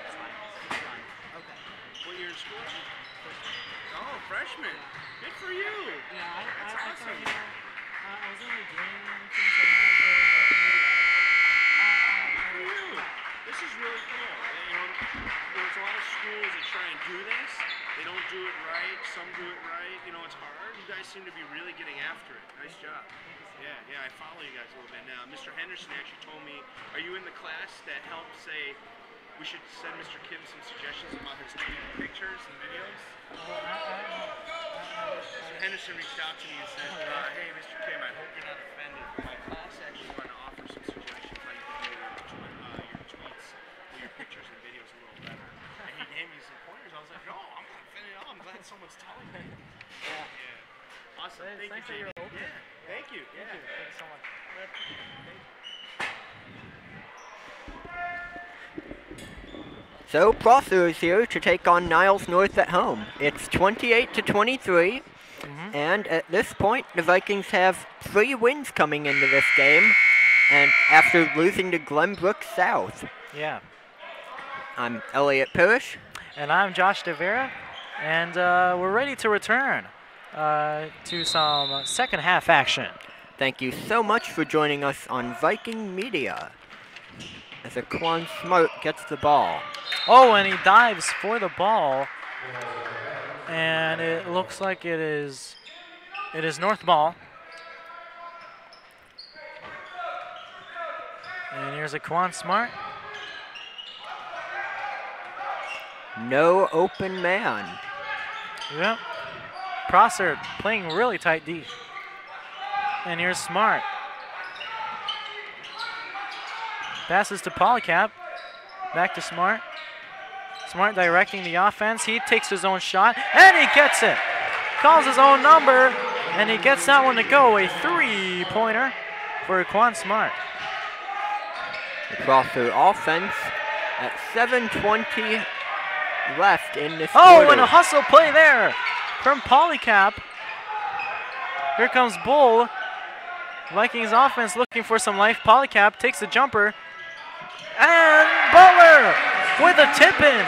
Okay. What year in school? Oh, freshman. Good for you. Yeah, That's awesome. I was only doing For you. This is really cool. You know, there's a lot of schools that try and do this. They don't do it right. Some do it right. You know, it's hard. You guys seem to be really getting after it. Nice job. Yeah, I follow you guys a little bit now. Mr. Henderson actually told me, are you in the class that helped say we should send Mr. Kim some suggestions about his tweet pictures and videos? Mr. Henderson reached out to me and said, hey, Mr. Kim, I hope you're not offended, but my class actually wanted to offer some suggestions how you can do your tweets or your pictures and videos a little better. And he gave me some pointers. I was like, no, I'm not offended at all. I'm glad someone's telling me. Yeah. Awesome. Thank you, Jamie. Yeah. Thank you. Thank you so much. So Prosser is here to take on Niles North at home. It's 28-23, and at this point, the Vikings have 3 wins coming into this game, and after losing to Glenbrook South. Yeah. I'm Elliot Parrish. And I'm Josh DeVera, and we're ready to return to some second half action. Thank you so much for joining us on Viking Media. As Quan Smart gets the ball. Oh, and he dives for the ball. And it looks like it is North ball. And here's Quan Smart. No open man. Yep. Prosser playing really tight D. And here's Smart. Passes to Polycap. Back to Smart. Smart directing the offense. He takes his own shot, and he gets it. Calls his own number, and he gets that one to go. A three-pointer for Quan Smart. Across the offense at 7:20 left in this Oh, quarter. and a hustle play there from Polycap. Here comes Bull. Vikings offense looking for some life. Polycap takes the jumper. And Butler with a tip-in.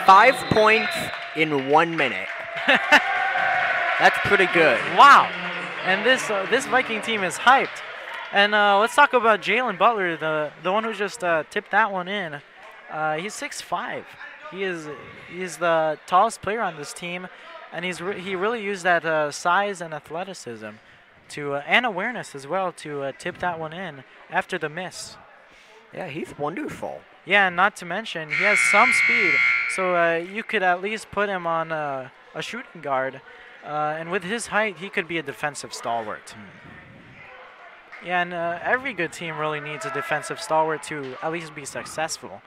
5 points in 1 minute. That's pretty good. Wow. And this Viking team is hyped. And let's talk about Jalen Butler, the one who just tipped that one in. He's 6'5". He's the tallest player on this team, and he really used that size and athleticism to and awareness as well to tip that one in after the miss. Yeah, he's wonderful. Yeah, and not to mention he has some speed, so you could at least put him on a shooting guard, and with his height, he could be a defensive stalwart. Yeah, and every good team really needs a defensive stalwart to at least be successful.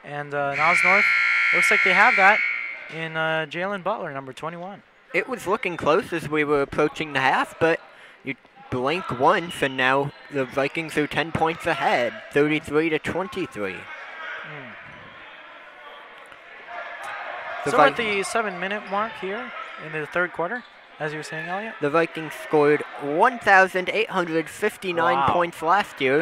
And Niles North looks like they have that in Jalen Butler, number 21. It was looking close as we were approaching the half, but you blink once, and now the Vikings are 10 points ahead, 33-23. So at the 7-minute mark here in the third quarter, as you were saying, Elliot? The Vikings scored 1,859 points last year.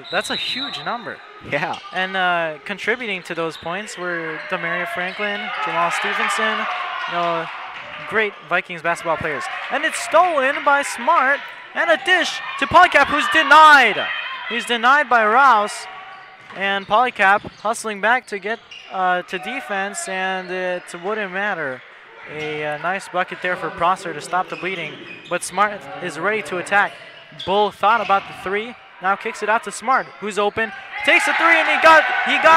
That's a huge number. Yeah. And contributing to those points were Demaria Franklin, Jamal Stevenson, great Vikings basketball players. And it's stolen by Smart, and a dish to Polycap, who's denied. He's denied by Rouse, and Polycap hustling back to get to defense, and it wouldn't matter. A nice bucket there for Prosser to stop the bleeding, but Smart is ready to attack. Bull thought about the three, now kicks it out to Smart, who's open, takes the three, and he got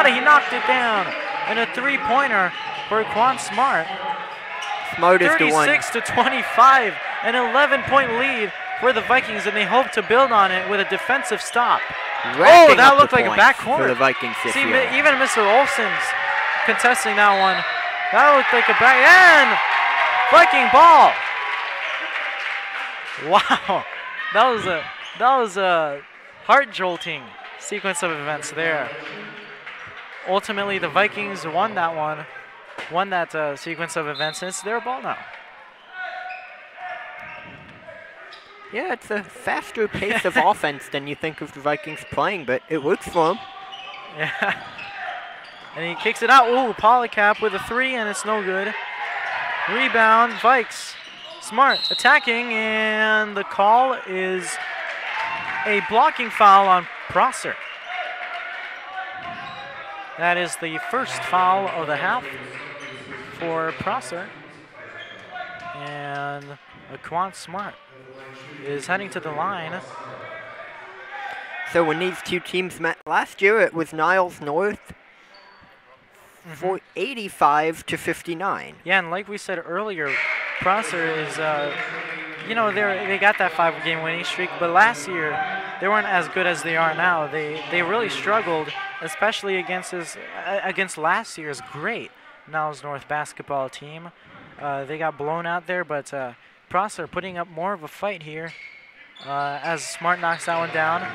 it, he knocked it down. And a three-pointer for Quan Smart. Smart is the one. 36-25, an 11-point lead for the Vikings, and they hope to build on it with a defensive stop. Racking that up looked the like a points backcourt. for the Vikings this See, year. even Mr. Olsen's contesting that one. That looked like a back end. Viking ball. Wow, that was a heart-jolting sequence of events there. Ultimately, the Vikings won that one, sequence of events, and it's their ball now. Yeah, it's a faster pace of offense than you think of the Vikings playing, but it works for them. Yeah. And he kicks it out. Ooh, Polycap with a three, and it's no good. Rebound, Vikes. Smart attacking, and the call is a blocking foul on Prosser. That is the first foul of the half for Prosser. And Quan Smart is heading to the line. So when these two teams met last year, it was Niles North for 85-59. Yeah, and like we said earlier, Prosser is, they got that 5-game winning streak, but last year they weren't as good as they are now. They really struggled, especially against last year's great Niles North basketball team. They got blown out there, but Prosser putting up more of a fight here as Smart knocks that one down.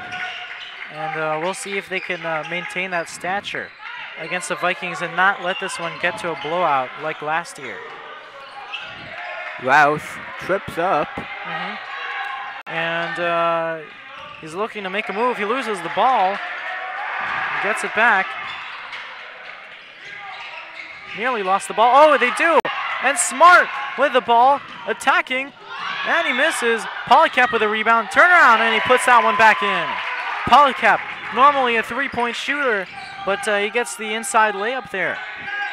And we'll see if they can maintain that stature against the Vikings and not let this one get to a blowout like last year. Rouse trips up. And he's looking to make a move. He loses the ball. Gets it back. Nearly lost the ball. Oh, they do. And Smart with the ball, attacking. And he misses. Polycap with a rebound. Turnaround, and he puts that one back in. Polycap normally a three-point shooter, but he gets the inside layup there.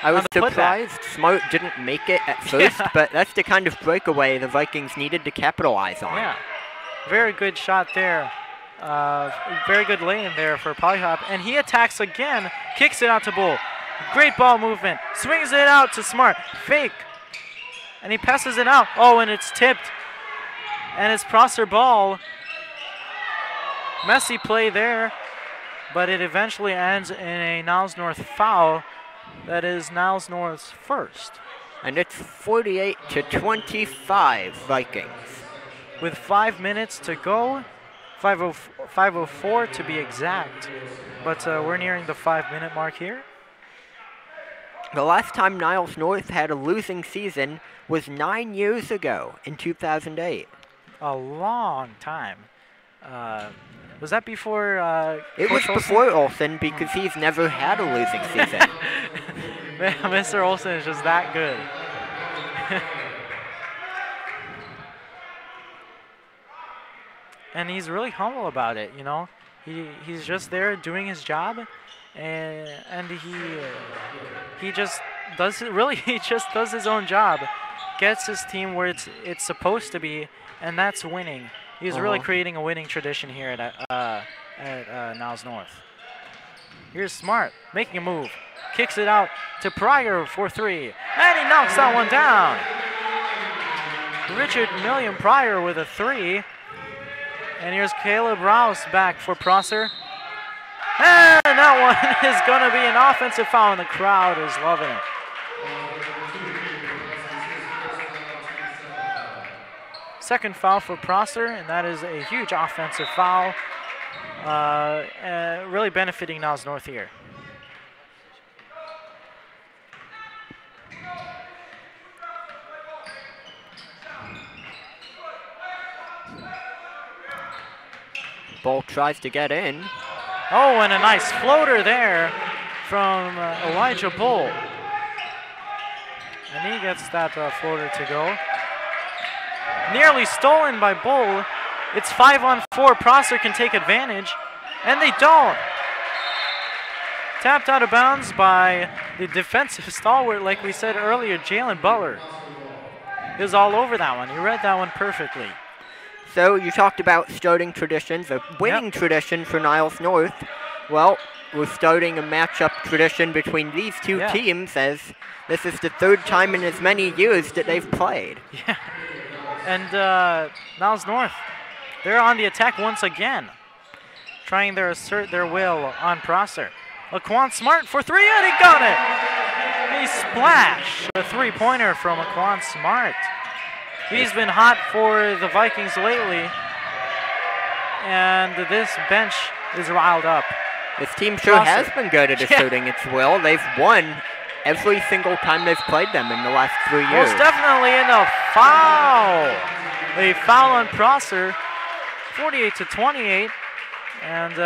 I was on the putback. surprised Smart didn't make it at first, Yeah. but that's the kind of breakaway the Vikings needed to capitalize on. Yeah, very good shot there. Very good lane there for Polyhop. And he attacks again, kicks it out to Bull. Great ball movement, swings it out to Smart. Fake, and he passes it out. Oh, and it's tipped. And it's Prosser ball. Messy play there, but it eventually ends in a Niles North foul. That is Niles North's first. And it's 48-25 Vikings. With 5 minutes to go, 5:04 to be exact. But we're nearing the 5-minute mark here. The last time Niles North had a losing season was 9 years ago in 2008. A long time. Was that before It was Coach Olsen? before Olsen because he's never had a losing season. Mr. Olsen is just that good. And he's really humble about it, you know. He's just there doing his job, and he just does it. Really, he just does his own job, gets his team where it's supposed to be, and that's winning. He's really creating a winning tradition here at Niles North. Here's Smart making a move, kicks it out to Pryor for 3, and he knocks that one down. Richard Million Pryor with a 3. And here's Caleb Rouse back for Prosser. And that one is going to be an offensive foul, and the crowd is loving it. Second foul for Prosser, and that is a huge offensive foul. Really benefiting Niles North here. Bull tries to get in. Oh, and a nice floater there from Elijah Bull. And he gets that floater to go. Nearly stolen by Bull. It's 5-on-4. Prosser can take advantage, and they don't. Tapped out of bounds by the defensive stalwart, like we said earlier, Jalen Butler. He was all over that one. He read that one perfectly. So you talked about starting traditions, a winning tradition for Niles North. Well, we're starting a matchup tradition between these two teams, as this is the third time in as many years that they've played. Yeah, and Niles North, they're on the attack once again, trying to assert their will on Prosser. Laquan Smart for 3, and he got it! A splash, a three-pointer from Laquan Smart. He's been hot for the Vikings lately, and this bench is riled up. This team sure has been good at asserting its will. They've won every single time they've played them in the last 3 years. Most definitely in a foul. A foul on Prosser, 48-28, and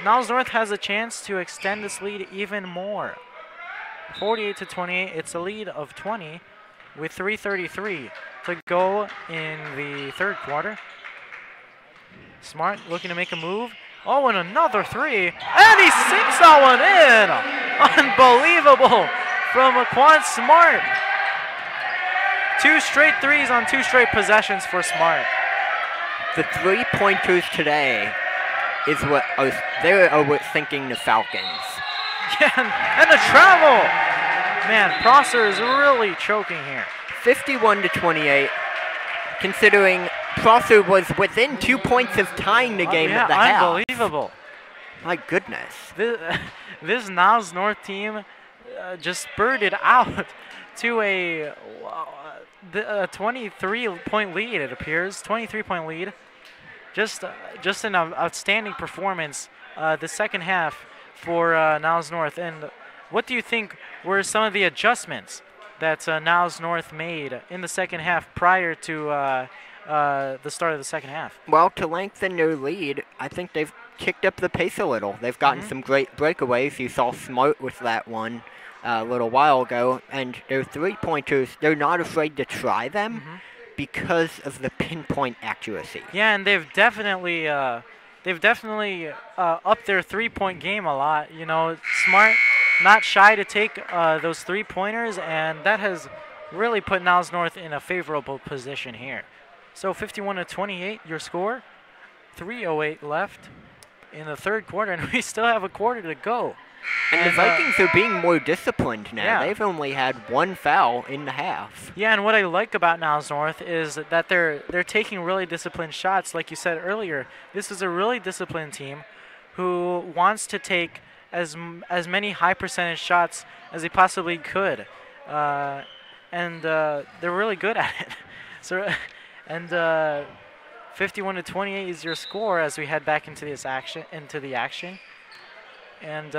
Niles North has a chance to extend this lead even more. 48-28, it's a lead of 20 with 3:33 to go in the third quarter. Smart looking to make a move. Oh, and another 3, and he sinks that one in. Unbelievable from Laquan Smart. 2 straight 3s on 2 straight possessions for Smart. The 3-pointers today is what they are thinking the Falcons. Yeah, and the travel. Man, Prosser is really choking here. 51-28, considering Prosser was within 2 points of tying the game at the half. Unbelievable. My goodness. This Niles North team just spurted out to a 23-point lead, it appears. 23-point lead. Just an outstanding performance the second half for Niles North. And what do you think were some of the adjustments that Niles North made in the second half prior to the start of the second half? Well, to lengthen their lead, I think they've kicked up the pace a little. They've gotten some great breakaways. You saw Smart with that one a little while ago. And their 3-pointers, they're not afraid to try them because of the pinpoint accuracy. Yeah, and they've definitely they've definitely upped their three-point game a lot. You know, Smart, not shy to take those three-pointers, and that has really put Niles North in a favorable position here. So 51-28, your score. 3:08 left in the third quarter, and we still have a quarter to go. And the Vikings are being more disciplined now. Yeah. They've only had one foul in the half. Yeah, and what I like about Niles North is that they're taking really disciplined shots. Like you said earlier, this is a really disciplined team who wants to take as many high percentage shots as they possibly could, and they're really good at it. So, and 51-28 is your score as we head back into the action. And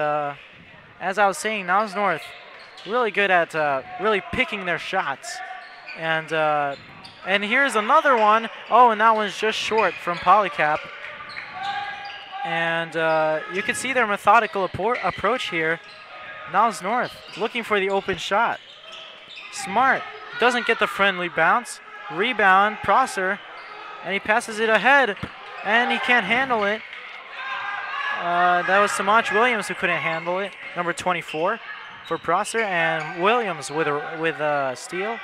as I was saying, Niles North really good at really picking their shots. And here's another one. Oh, and that one's just short from Polycap. And you can see their methodical approach here. Niles North looking for the open shot. Smart doesn't get the friendly bounce. Rebound, Prosser, and he passes it ahead, and he can't handle it. That was Samach Williams who couldn't handle it. Number 24 for Prosser, and Williams with a steal.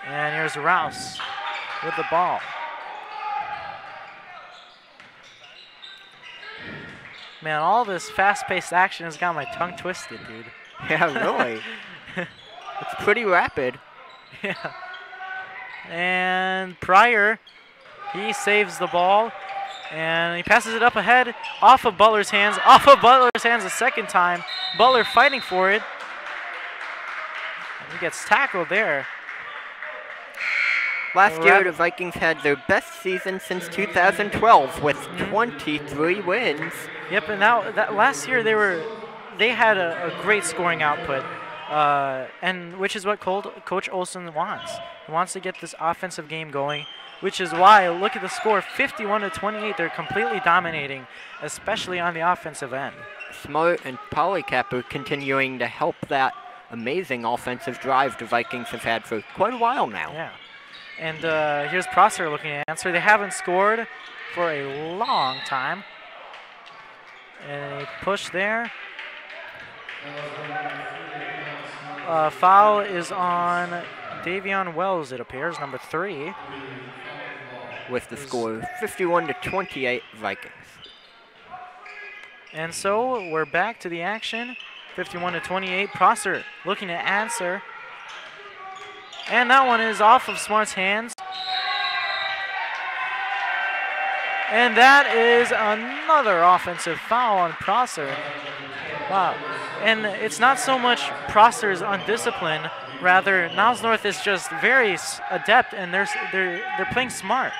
And here's Rouse with the ball. Man, all this fast-paced action has got my tongue twisted, dude. Yeah, really. It's pretty rapid. Yeah. And Pryor, he saves the ball, and he passes it up ahead, off of Butler's hands, a second time. Butler fighting for it. And he gets tackled there. Last year, the Vikings had their best season since 2012 with 23 wins. Yep, and that last year they had a great scoring output, and which is what Coach Olson wants. He wants to get this offensive game going, which is why, look at the score, 51-28. They're completely dominating, especially on the offensive end. Smart and Polycap are continuing to help that amazing offensive drive the Vikings have had for quite a while now. Yeah. And here's Prosser looking to answer. They haven't scored for a long time. And a push there. Foul is on Davion Wells, it appears, number 3. With the score 51-28 Vikings. And so we're back to the action. 51-28. Prosser looking to answer. And that one is off of Smart's hands. And that is another offensive foul on Prosser. Wow. And it's not so much Prosser's undisciplined, rather Niles North is just very adept, and they're playing smart.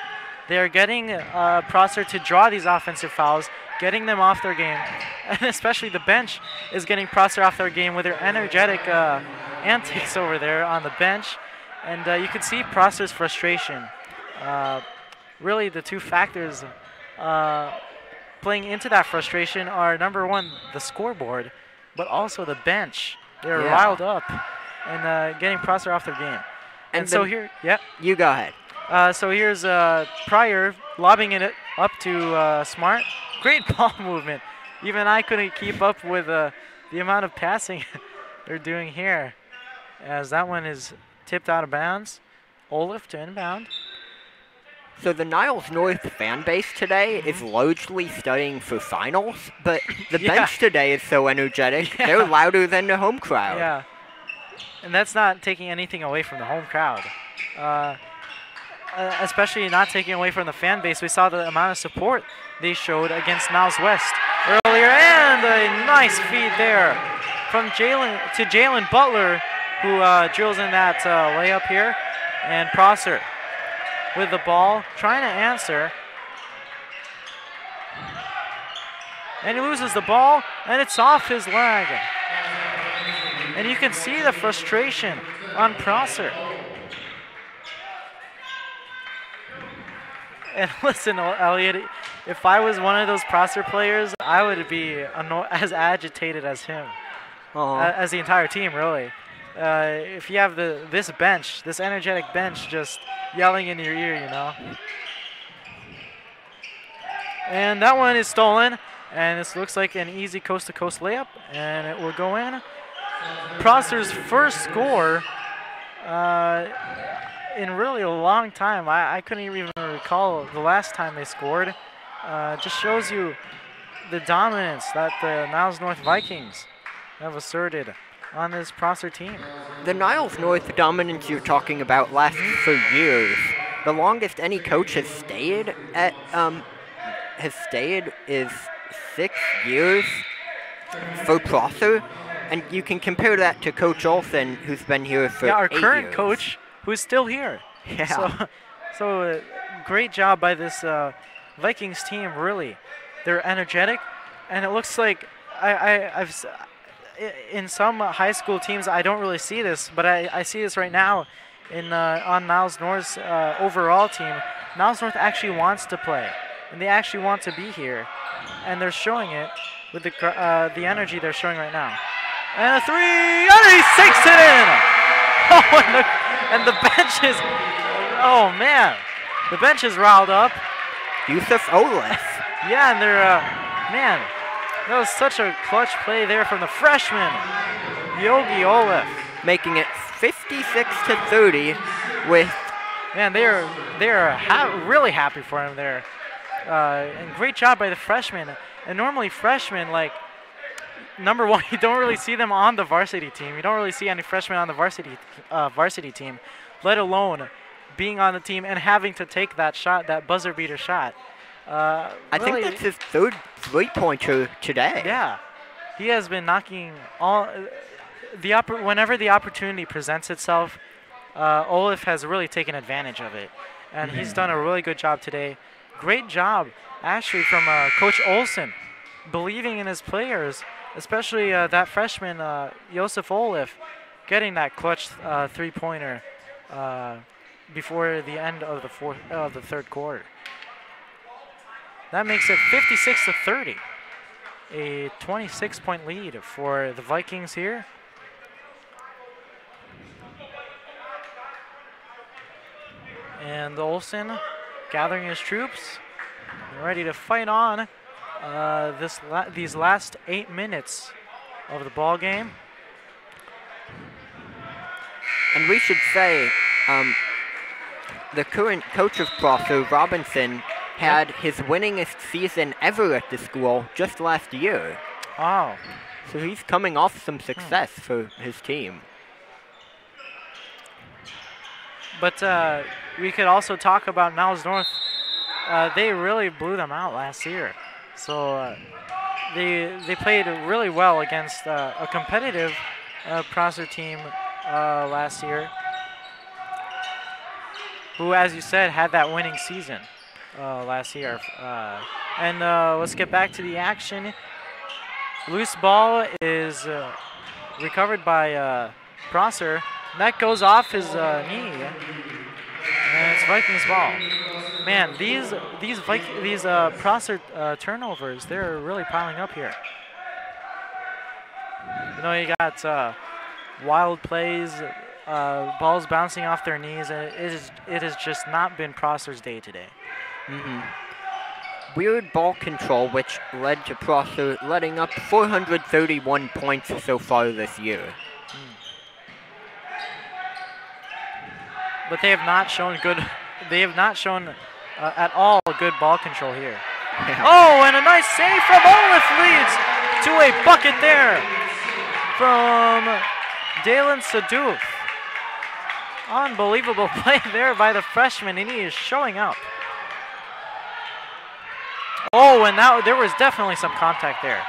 They're getting Prosser to draw these offensive fouls, getting them off their game. And especially the bench is getting Prosser off their game with their energetic antics over there on the bench. And you can see Prosser's frustration. Really, the two factors playing into that frustration are, number one, the scoreboard, but also the bench. They're riled up and getting Prosser off their game. And so here, You go ahead. So here's Pryor lobbing it up to Smart. Great ball movement. Even I couldn't keep up with the amount of passing they're doing here, as that one is tipped out of bounds. Olaf to inbound. So the Niles North fan base today is largely studying for finals, but the bench today is so energetic. They're louder than the home crowd. Yeah, and that's not taking anything away from the home crowd. Especially not taking away from the fan base. We saw the amount of support they showed against Niles West earlier, and a nice feed there from Jalen Butler, who drills in that layup here, and Prosser with the ball, trying to answer. And he loses the ball, and it's off his leg. And you can see the frustration on Prosser. And listen, Elliot, if I was one of those Prosser players, I would be as agitated as him, as the entire team, really. If you have this bench, this energetic bench, just yelling in your ear, you know. And that one is stolen. And this looks like an easy coast-to-coast layup. And it will go in. Prosser's first score in really a long time. I couldn't even recall the last time they scored. Just shows you the dominance that the Niles North Vikings have asserted on this Prosser team. The Niles North dominance you're talking about lasts for years. The longest any coach has stayed is 6 years for Prosser, and you can compare that to Coach Olsen, who's been here for 8 our years. current coach, who's still here. Yeah. So great job by this Vikings team. Really, they're energetic, and it looks like in some high school teams I don't really see this, but I see this right now on Niles North's overall team. Niles North actually wants to play, and they actually want to be here, and they're showing it with the energy they're showing right now. And a three, and he sinks it in. Oh, and the bench is, oh man, the bench is riled up. Yusuf Olef. Yeah, and they're, man, that was such a clutch play there from the freshman, Yogi Olef. Making it 56-30 with... Man, they are really happy for him there. And great job by the freshmen. And normally freshmen, like, number one, you don't really see them on the varsity team. You don't really see any freshmen on the varsity team, let alone being on the team and having to take that shot, that buzzer beater shot. I really, think that's his third three-pointer today. Yeah, he has been knocking all whenever the opportunity presents itself. Olaf has really taken advantage of it, and he's done a really good job today. Great job, actually, from Coach Olsen, believing in his players, especially that freshman Josef Olaf, getting that clutch three-pointer before the end of the third quarter. That makes it 56-30, a 26-point lead for the Vikings here. And Olsen gathering his troops, ready to fight on these last 8 minutes of the ball game. And we should say, the current coach of Prosser, Robinson, had his winningest season ever at the school just last year. Oh. So he's coming off some success for his team. But we could also talk about Niles North. They really blew them out last year. So they played really well against a competitive Prosser team last year, who, as you said, had that winning season last year. And let's get back to the action. Loose ball is recovered by Prosser. That goes off his knee, and it's Vikings ball. Man, these Prosser turnovers, they're really piling up here. You know, you got wild plays, balls bouncing off their knees, and it has just not been Prosser's day today. Weird ball control, which led to Prosser letting up 431 points so far this year. But they have not shown good. They have not shown at all good ball control here. Yeah. Oh, and a nice save from Olaf leads to a bucket there from Dalen Sadoof. Unbelievable play there by the freshman, and he is showing up. Oh, and now there was definitely some contact there.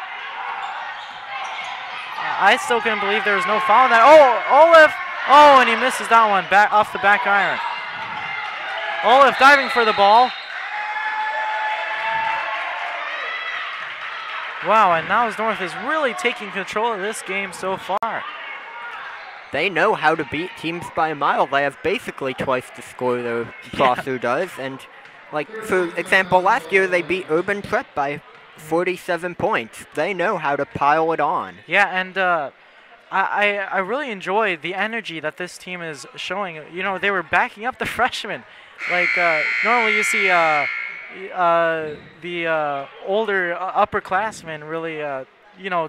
I still couldn't believe there was no foul on that. Oh, Olaf. Oh, and he misses that one back off the back iron. Olaf diving for the ball. Wow, and Niles North is really taking control of this game so far. They know how to beat teams by a mile. They have basically twice the score that Prosser does. And, like, for example, last year they beat Urban Prep by 47 points. They know how to pile it on. Yeah, and I really enjoy the energy that this team is showing. You know, they were backing up the freshmen. Like, normally you see the older upperclassmen really,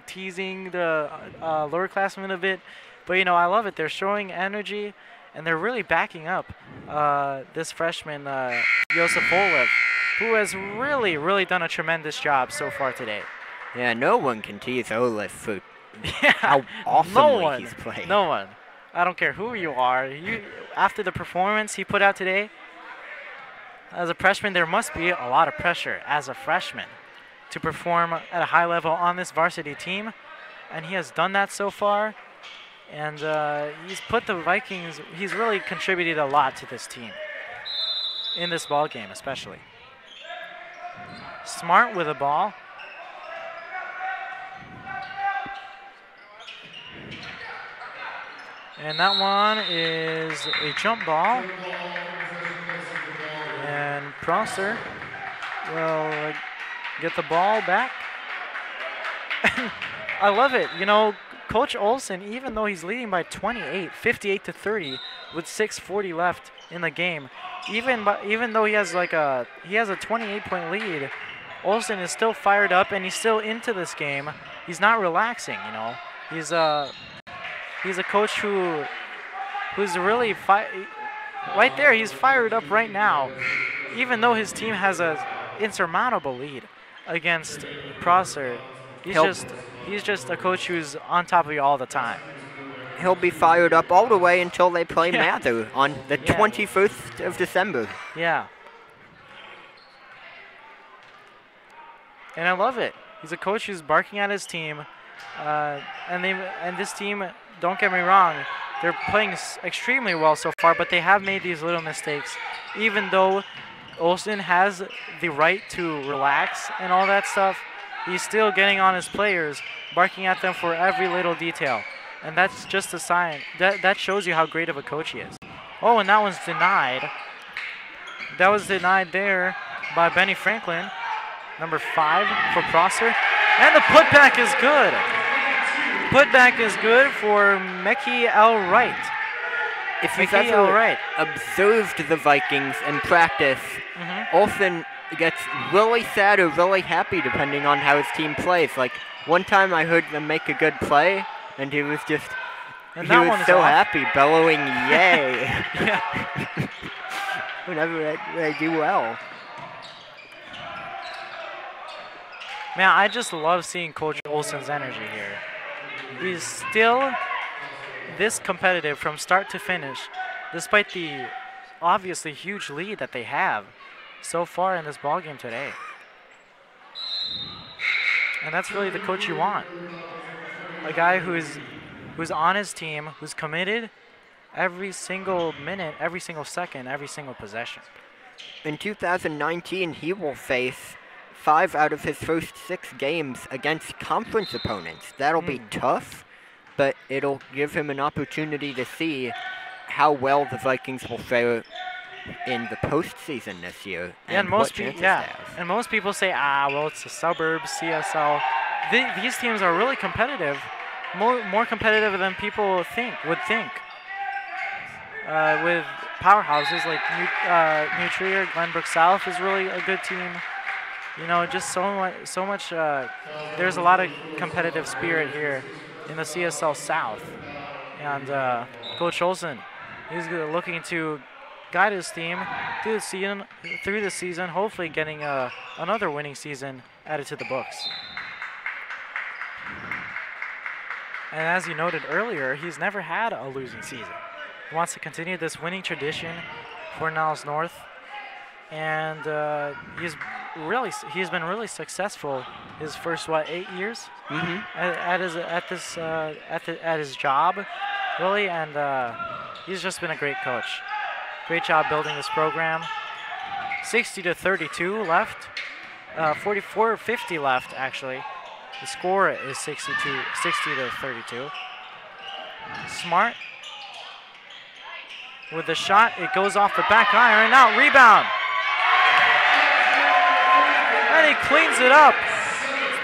teasing the lowerclassmen a bit. But, I love it. They're showing energy, and they're really backing up this freshman, Josef Olev, who has really, really done a tremendous job so far today. Yeah, no one can tease Olaf for Yeah, how awesomely he's played. No one. I don't care who you are. After the performance he put out today, as a freshman, there must be a lot of pressure as a freshman to perform at a high level on this varsity team, and he has done that so far. And he's put the Vikings. He's really contributed a lot to this team in this ball game, especially. Smart with the ball. And that one is a jump ball. And Prosser will get the ball back. I love it. Coach Olsen, even though he's leading by 28, 58-30, with 6:40 left in the game, even though he has a 28-point lead, Olsen is still fired up and he's still into this game. He's not relaxing. He's a coach who's really right there. He's fired up right now, even though his team has a insurmountable lead against Prosser. He's just a coach who's on top of you all the time. He'll be fired up all the way until they play Mather on the 21st of December. Yeah. And I love it. He's a coach who's barking at his team, and this team, don't get me wrong, they're playing extremely well so far, but they have made these little mistakes. Even though Olsen has the right to relax and all that stuff, he's still getting on his players, barking at them for every little detail. And that's just a sign. That shows you how great of a coach he is. Oh, and that one's denied. That was denied there by Benny Franklin, number 5 for Prosser. And the putback is good. Putback is good for Meki L. Wright. If you've ever observed the Vikings in practice, Olsen gets really sad or really happy depending on how his team plays. Like, one time I heard them make a good play, and he was so happy, bellowing, yay. Whenever they do well. Man, I just love seeing Coach Olsen's energy here. He's still this competitive from start to finish, despite the obviously huge lead that they have so far in this ballgame today. And that's really the coach you want. A guy who's on his team, who's committed every single minute, every single second, every single possession. In 2019, he will face 5 out of his first 6 games against conference opponents. That'll be tough, but it'll give him an opportunity to see how well the Vikings will fare in the postseason this year. And most people say, well, it's the suburbs, CSL. These teams are really competitive, more competitive than people would think. With powerhouses like New Trier, Glenbrook South is really a good team. Just so much. There's a lot of competitive spirit here in the CSL South, and Coach Olsen, he's looking to guide his team through the season, hopefully getting another winning season added to the books. And as you noted earlier, he's never had a losing season. He wants to continue this winning tradition for Niles North, and he's been really successful his first 8 years at his job, really, and he's just been a great coach. Great job building this program. 60-32 left, 44-50 left actually. The score is 60-32. Smart with the shot. It goes off the back iron. Now rebound. And he cleans it up.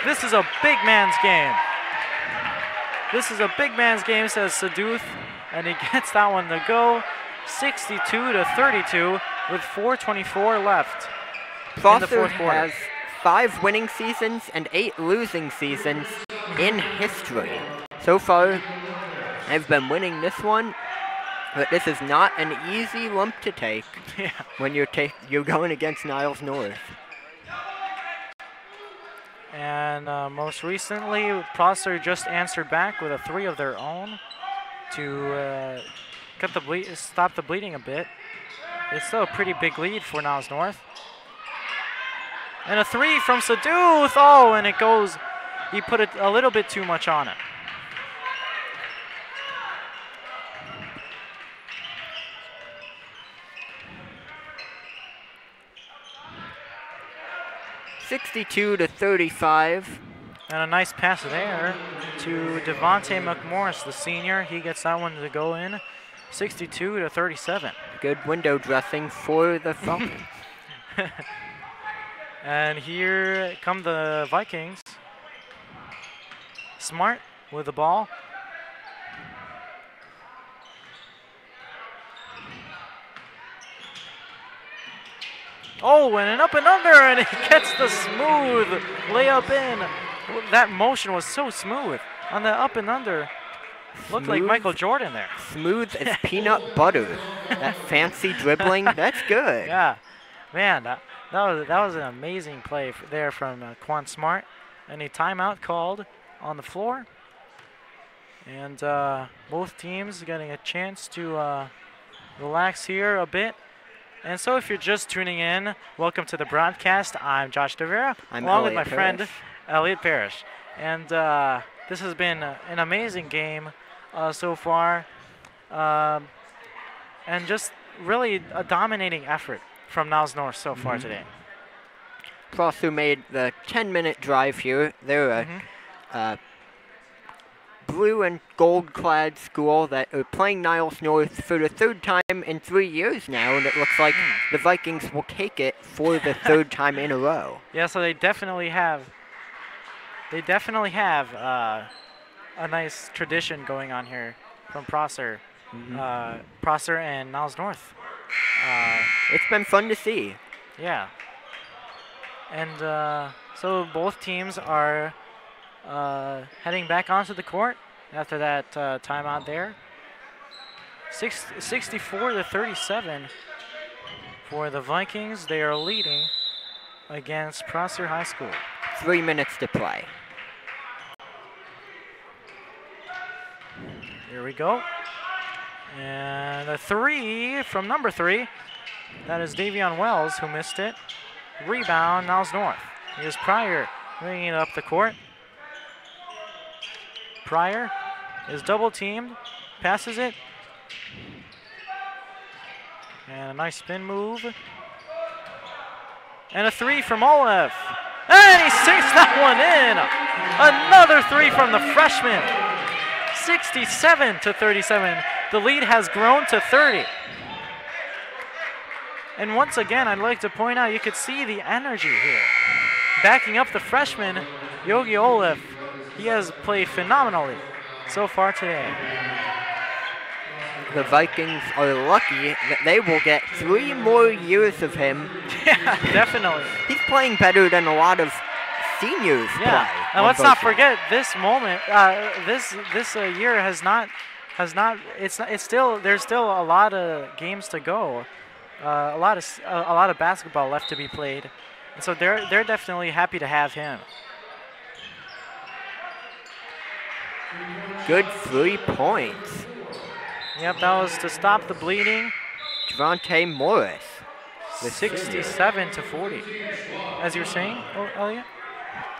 This is a big man's game. This is a big man's game, says Saduth. And he gets that one to go. 62-32 with 4:24 left. Prosser fourth quarter. has 5 winning seasons and 8 losing seasons in history. So far, they've been winning this one, but this is not an easy lump to take Yeah. when you're going against Niles North. And most recently, Prosser just answered back with a 3 of their own to stop the bleeding a bit. It's still a pretty big lead for Niles North. And a 3 from Saduth. Oh, and it goes. He put it a little bit too much on it. (62-35). And a nice pass there to Devontae McMorris, the senior. He gets that one to go in. 62-37. Good window dressing for the Falcons. And here come the Vikings. Smart with the ball. Oh, and an up and under, and he gets the smooth layup in. That motion was so smooth on the up and under. Looked like Michael Jordan there. Smooth as peanut butter. That fancy dribbling, that's good. Yeah, man, that was an amazing play there from Quan Smart. And a timeout called on the floor. And both teams getting a chance to relax here a bit. And so if you're just tuning in, welcome to the broadcast. I'm Josh DeVera, along with my friend Elliot Parrish. And this has been an amazing game so far. And just really a dominating effort from Niles North so far today. Prosser made the 10-minute drive here. They're a blue and gold-clad school that are playing Niles North for the 3rd time in 3 years now, and it looks like the Vikings will take it for the 3rd time in a row. Yeah, so they definitely have a nice tradition going on here from Prosser, Prosser and Niles North. It's been fun to see. Yeah. And so both teams are heading back onto the court after that timeout there. 64-37 for the Vikings. They are leading against Prosser High School. 3 minutes to play. Here we go. And a 3 from number 3. That is Davion Wells who missed it. Rebound, Niles North. Here's Pryor bringing it up the court. Pryor is double teamed, passes it. And a nice spin move. And a 3 from Olef. And he sinks that one in. Another 3 from the freshman. 67-37. The lead has grown to 30. And once again, I'd like to point out, you could see the energy here. Backing up the freshman, Yogi Olef. He has played phenomenally so far today. The Vikings are lucky that they will get 3 more years of him. Yeah, definitely. He's playing better than a lot of seniors play. And let's not forget this moment. This year has not. It's still. There's still a lot of games to go. A lot of basketball left to be played, and so they're definitely happy to have him. Good 3 points. Yep, that was to stop the bleeding. Devontae Morris. 67-40. As you were saying, Elliot?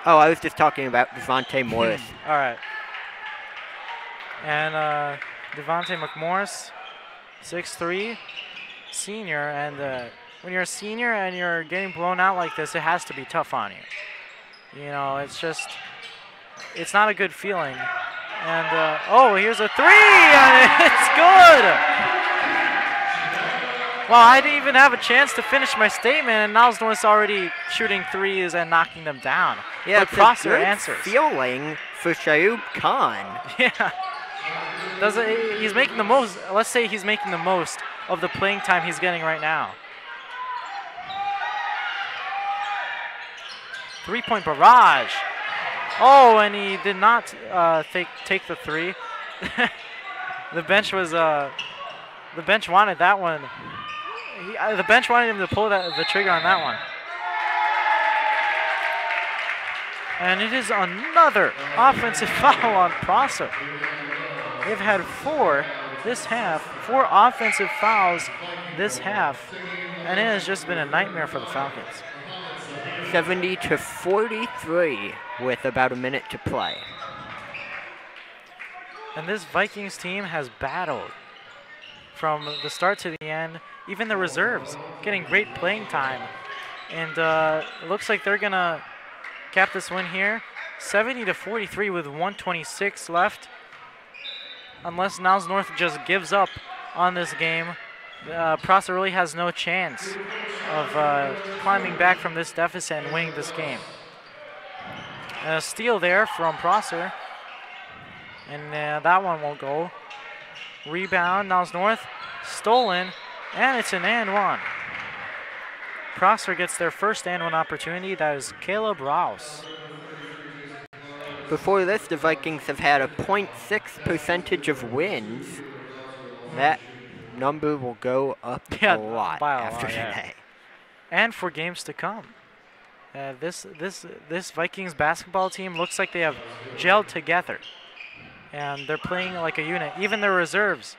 Oh, I was just talking about Devontae Morris. All right. And Devontae McMorris, 6'3", senior. And when you're a senior and you're getting blown out like this, it has to be tough on you. You know, it's not a good feeling. And, oh, here's a 3, and it's good! Well, I didn't even have a chance to finish my statement, and Niles North's already shooting 3s and knocking them down. Yeah, but Prosser answers. Feeling for Shayoub Khan. Yeah. He's making the most, let's say he's making the most of the playing time he's getting right now. Three-point barrage. Oh, and he did not take the three. The bench wanted that one. The bench wanted him to pull the trigger on that one. And it is another offensive foul on Prosser. They've had four offensive fouls this half, and it has just been a nightmare for the Falcons. 70-43 with about a minute to play. And this Vikings team has battled from the start to the end. Even the reserves getting great playing time. And it looks like they're going to cap this win here. 70-43 with 1:26 left. Unless Niles North just gives up on this game, Prosser really has no chance of climbing back from this deficit and winning this game. A steal there from Prosser. And that one won't go. Rebound, Niles North, stolen, and it's an and one. Prosser gets their first and one opportunity. That is Caleb Rouse. Before this, the Vikings have had a 0.6 percentage of wins. That number will go up a lot after today. And for games to come. This Vikings basketball team looks like they have gelled together. And they're playing like a unit. Even their reserves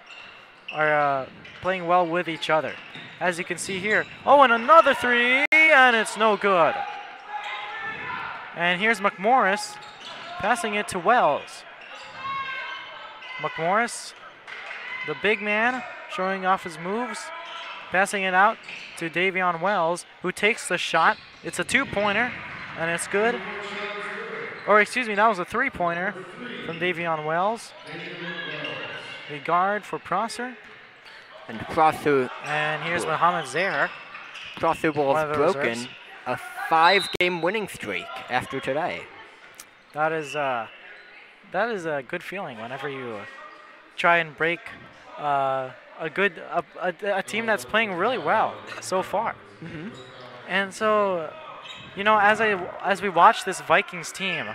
are playing well with each other. As you can see here. Oh, and another three, and it's no good. And here's McMorris passing it to Wells. McMorris, the big man, showing off his moves. Passing it out to Davion Wells, who takes the shot. It's a two-pointer, and it's good. Or excuse me, that was a three-pointer from Davion Wells. The guard for Prosser. And Prosser. And here's Mohamed Zaire. Prosser will have broken a 5-game winning streak after today. That is a good feeling whenever you try and break a team that's playing really well so far. Mm-hmm. And so, you know, as we watch this Vikings team,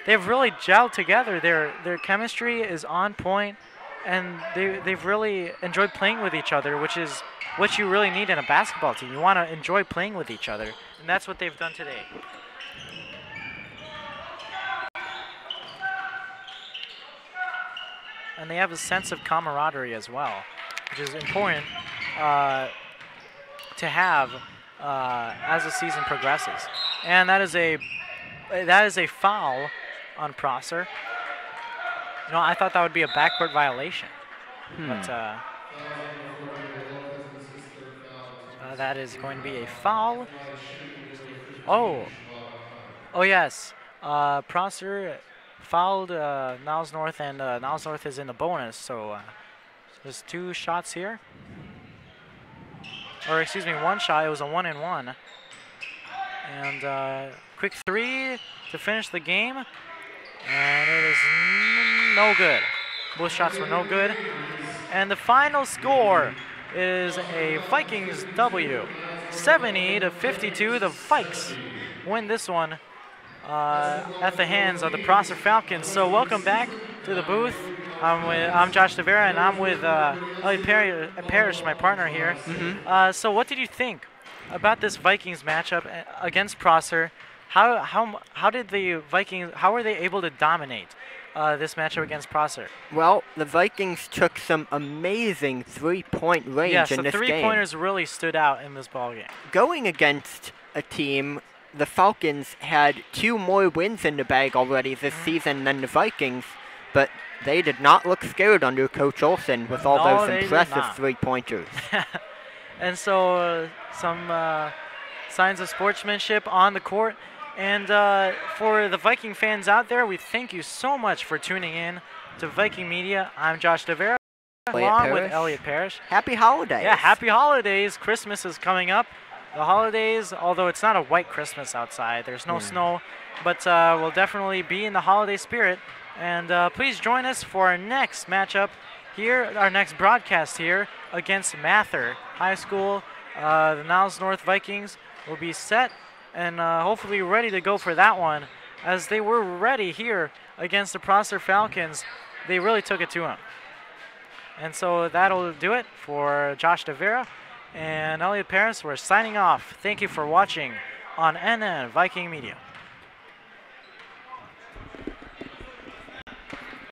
they've really gelled together. Their chemistry is on point, and they've really enjoyed playing with each other, which is what you really need in a basketball team. You want to enjoy playing with each other, and that's what they've done today. And they have a sense of camaraderie as well, which is important to have as the season progresses. And that is a foul on Prosser. You know, I thought that would be a backcourt violation, but that is going to be a foul. Oh yes, Prosser fouled Niles North, and Niles North is in the bonus, so there's two shots here. Or excuse me, one shot. It was a 1-and-1. And quick three to finish the game, and it is no good. Both shots were no good. And the final score is a Vikings W, 70-52. The Vikes win this one at the hands of the Prosser Falcons. So welcome back to the booth. I'm Josh Tavera, and I'm with Elliot Parrish, my partner here. Mm-hmm. So what did you think about this Vikings matchup against Prosser? How did the Vikings, how were they able to dominate this matchup against Prosser? Well, the Vikings took some amazing three-point range in this game. Yes, the three-pointers really stood out in this ballgame. Going against a team, the Falcons had 2 more wins in the bag already this season than the Vikings, but they did not look scared under Coach Olsen with all those impressive three-pointers. And so some signs of sportsmanship on the court. And for the Viking fans out there, we thank you so much for tuning in to Viking Media. I'm Josh Tavera, along with Elliot Parrish. Happy holidays. Yeah, happy holidays. Christmas is coming up. The holidays, although it's not a white Christmas outside, there's no snow, but we'll definitely be in the holiday spirit. And please join us for our next matchup here, our next broadcast here against Mather High School. The Niles North Vikings will be set and hopefully ready to go for that one, as they were ready here against the Prosser Falcons. They really took it to them. And so that'll do it for Josh DeVera and Elliot Paris. We're signing off. Thank you for watching on NN Viking Media.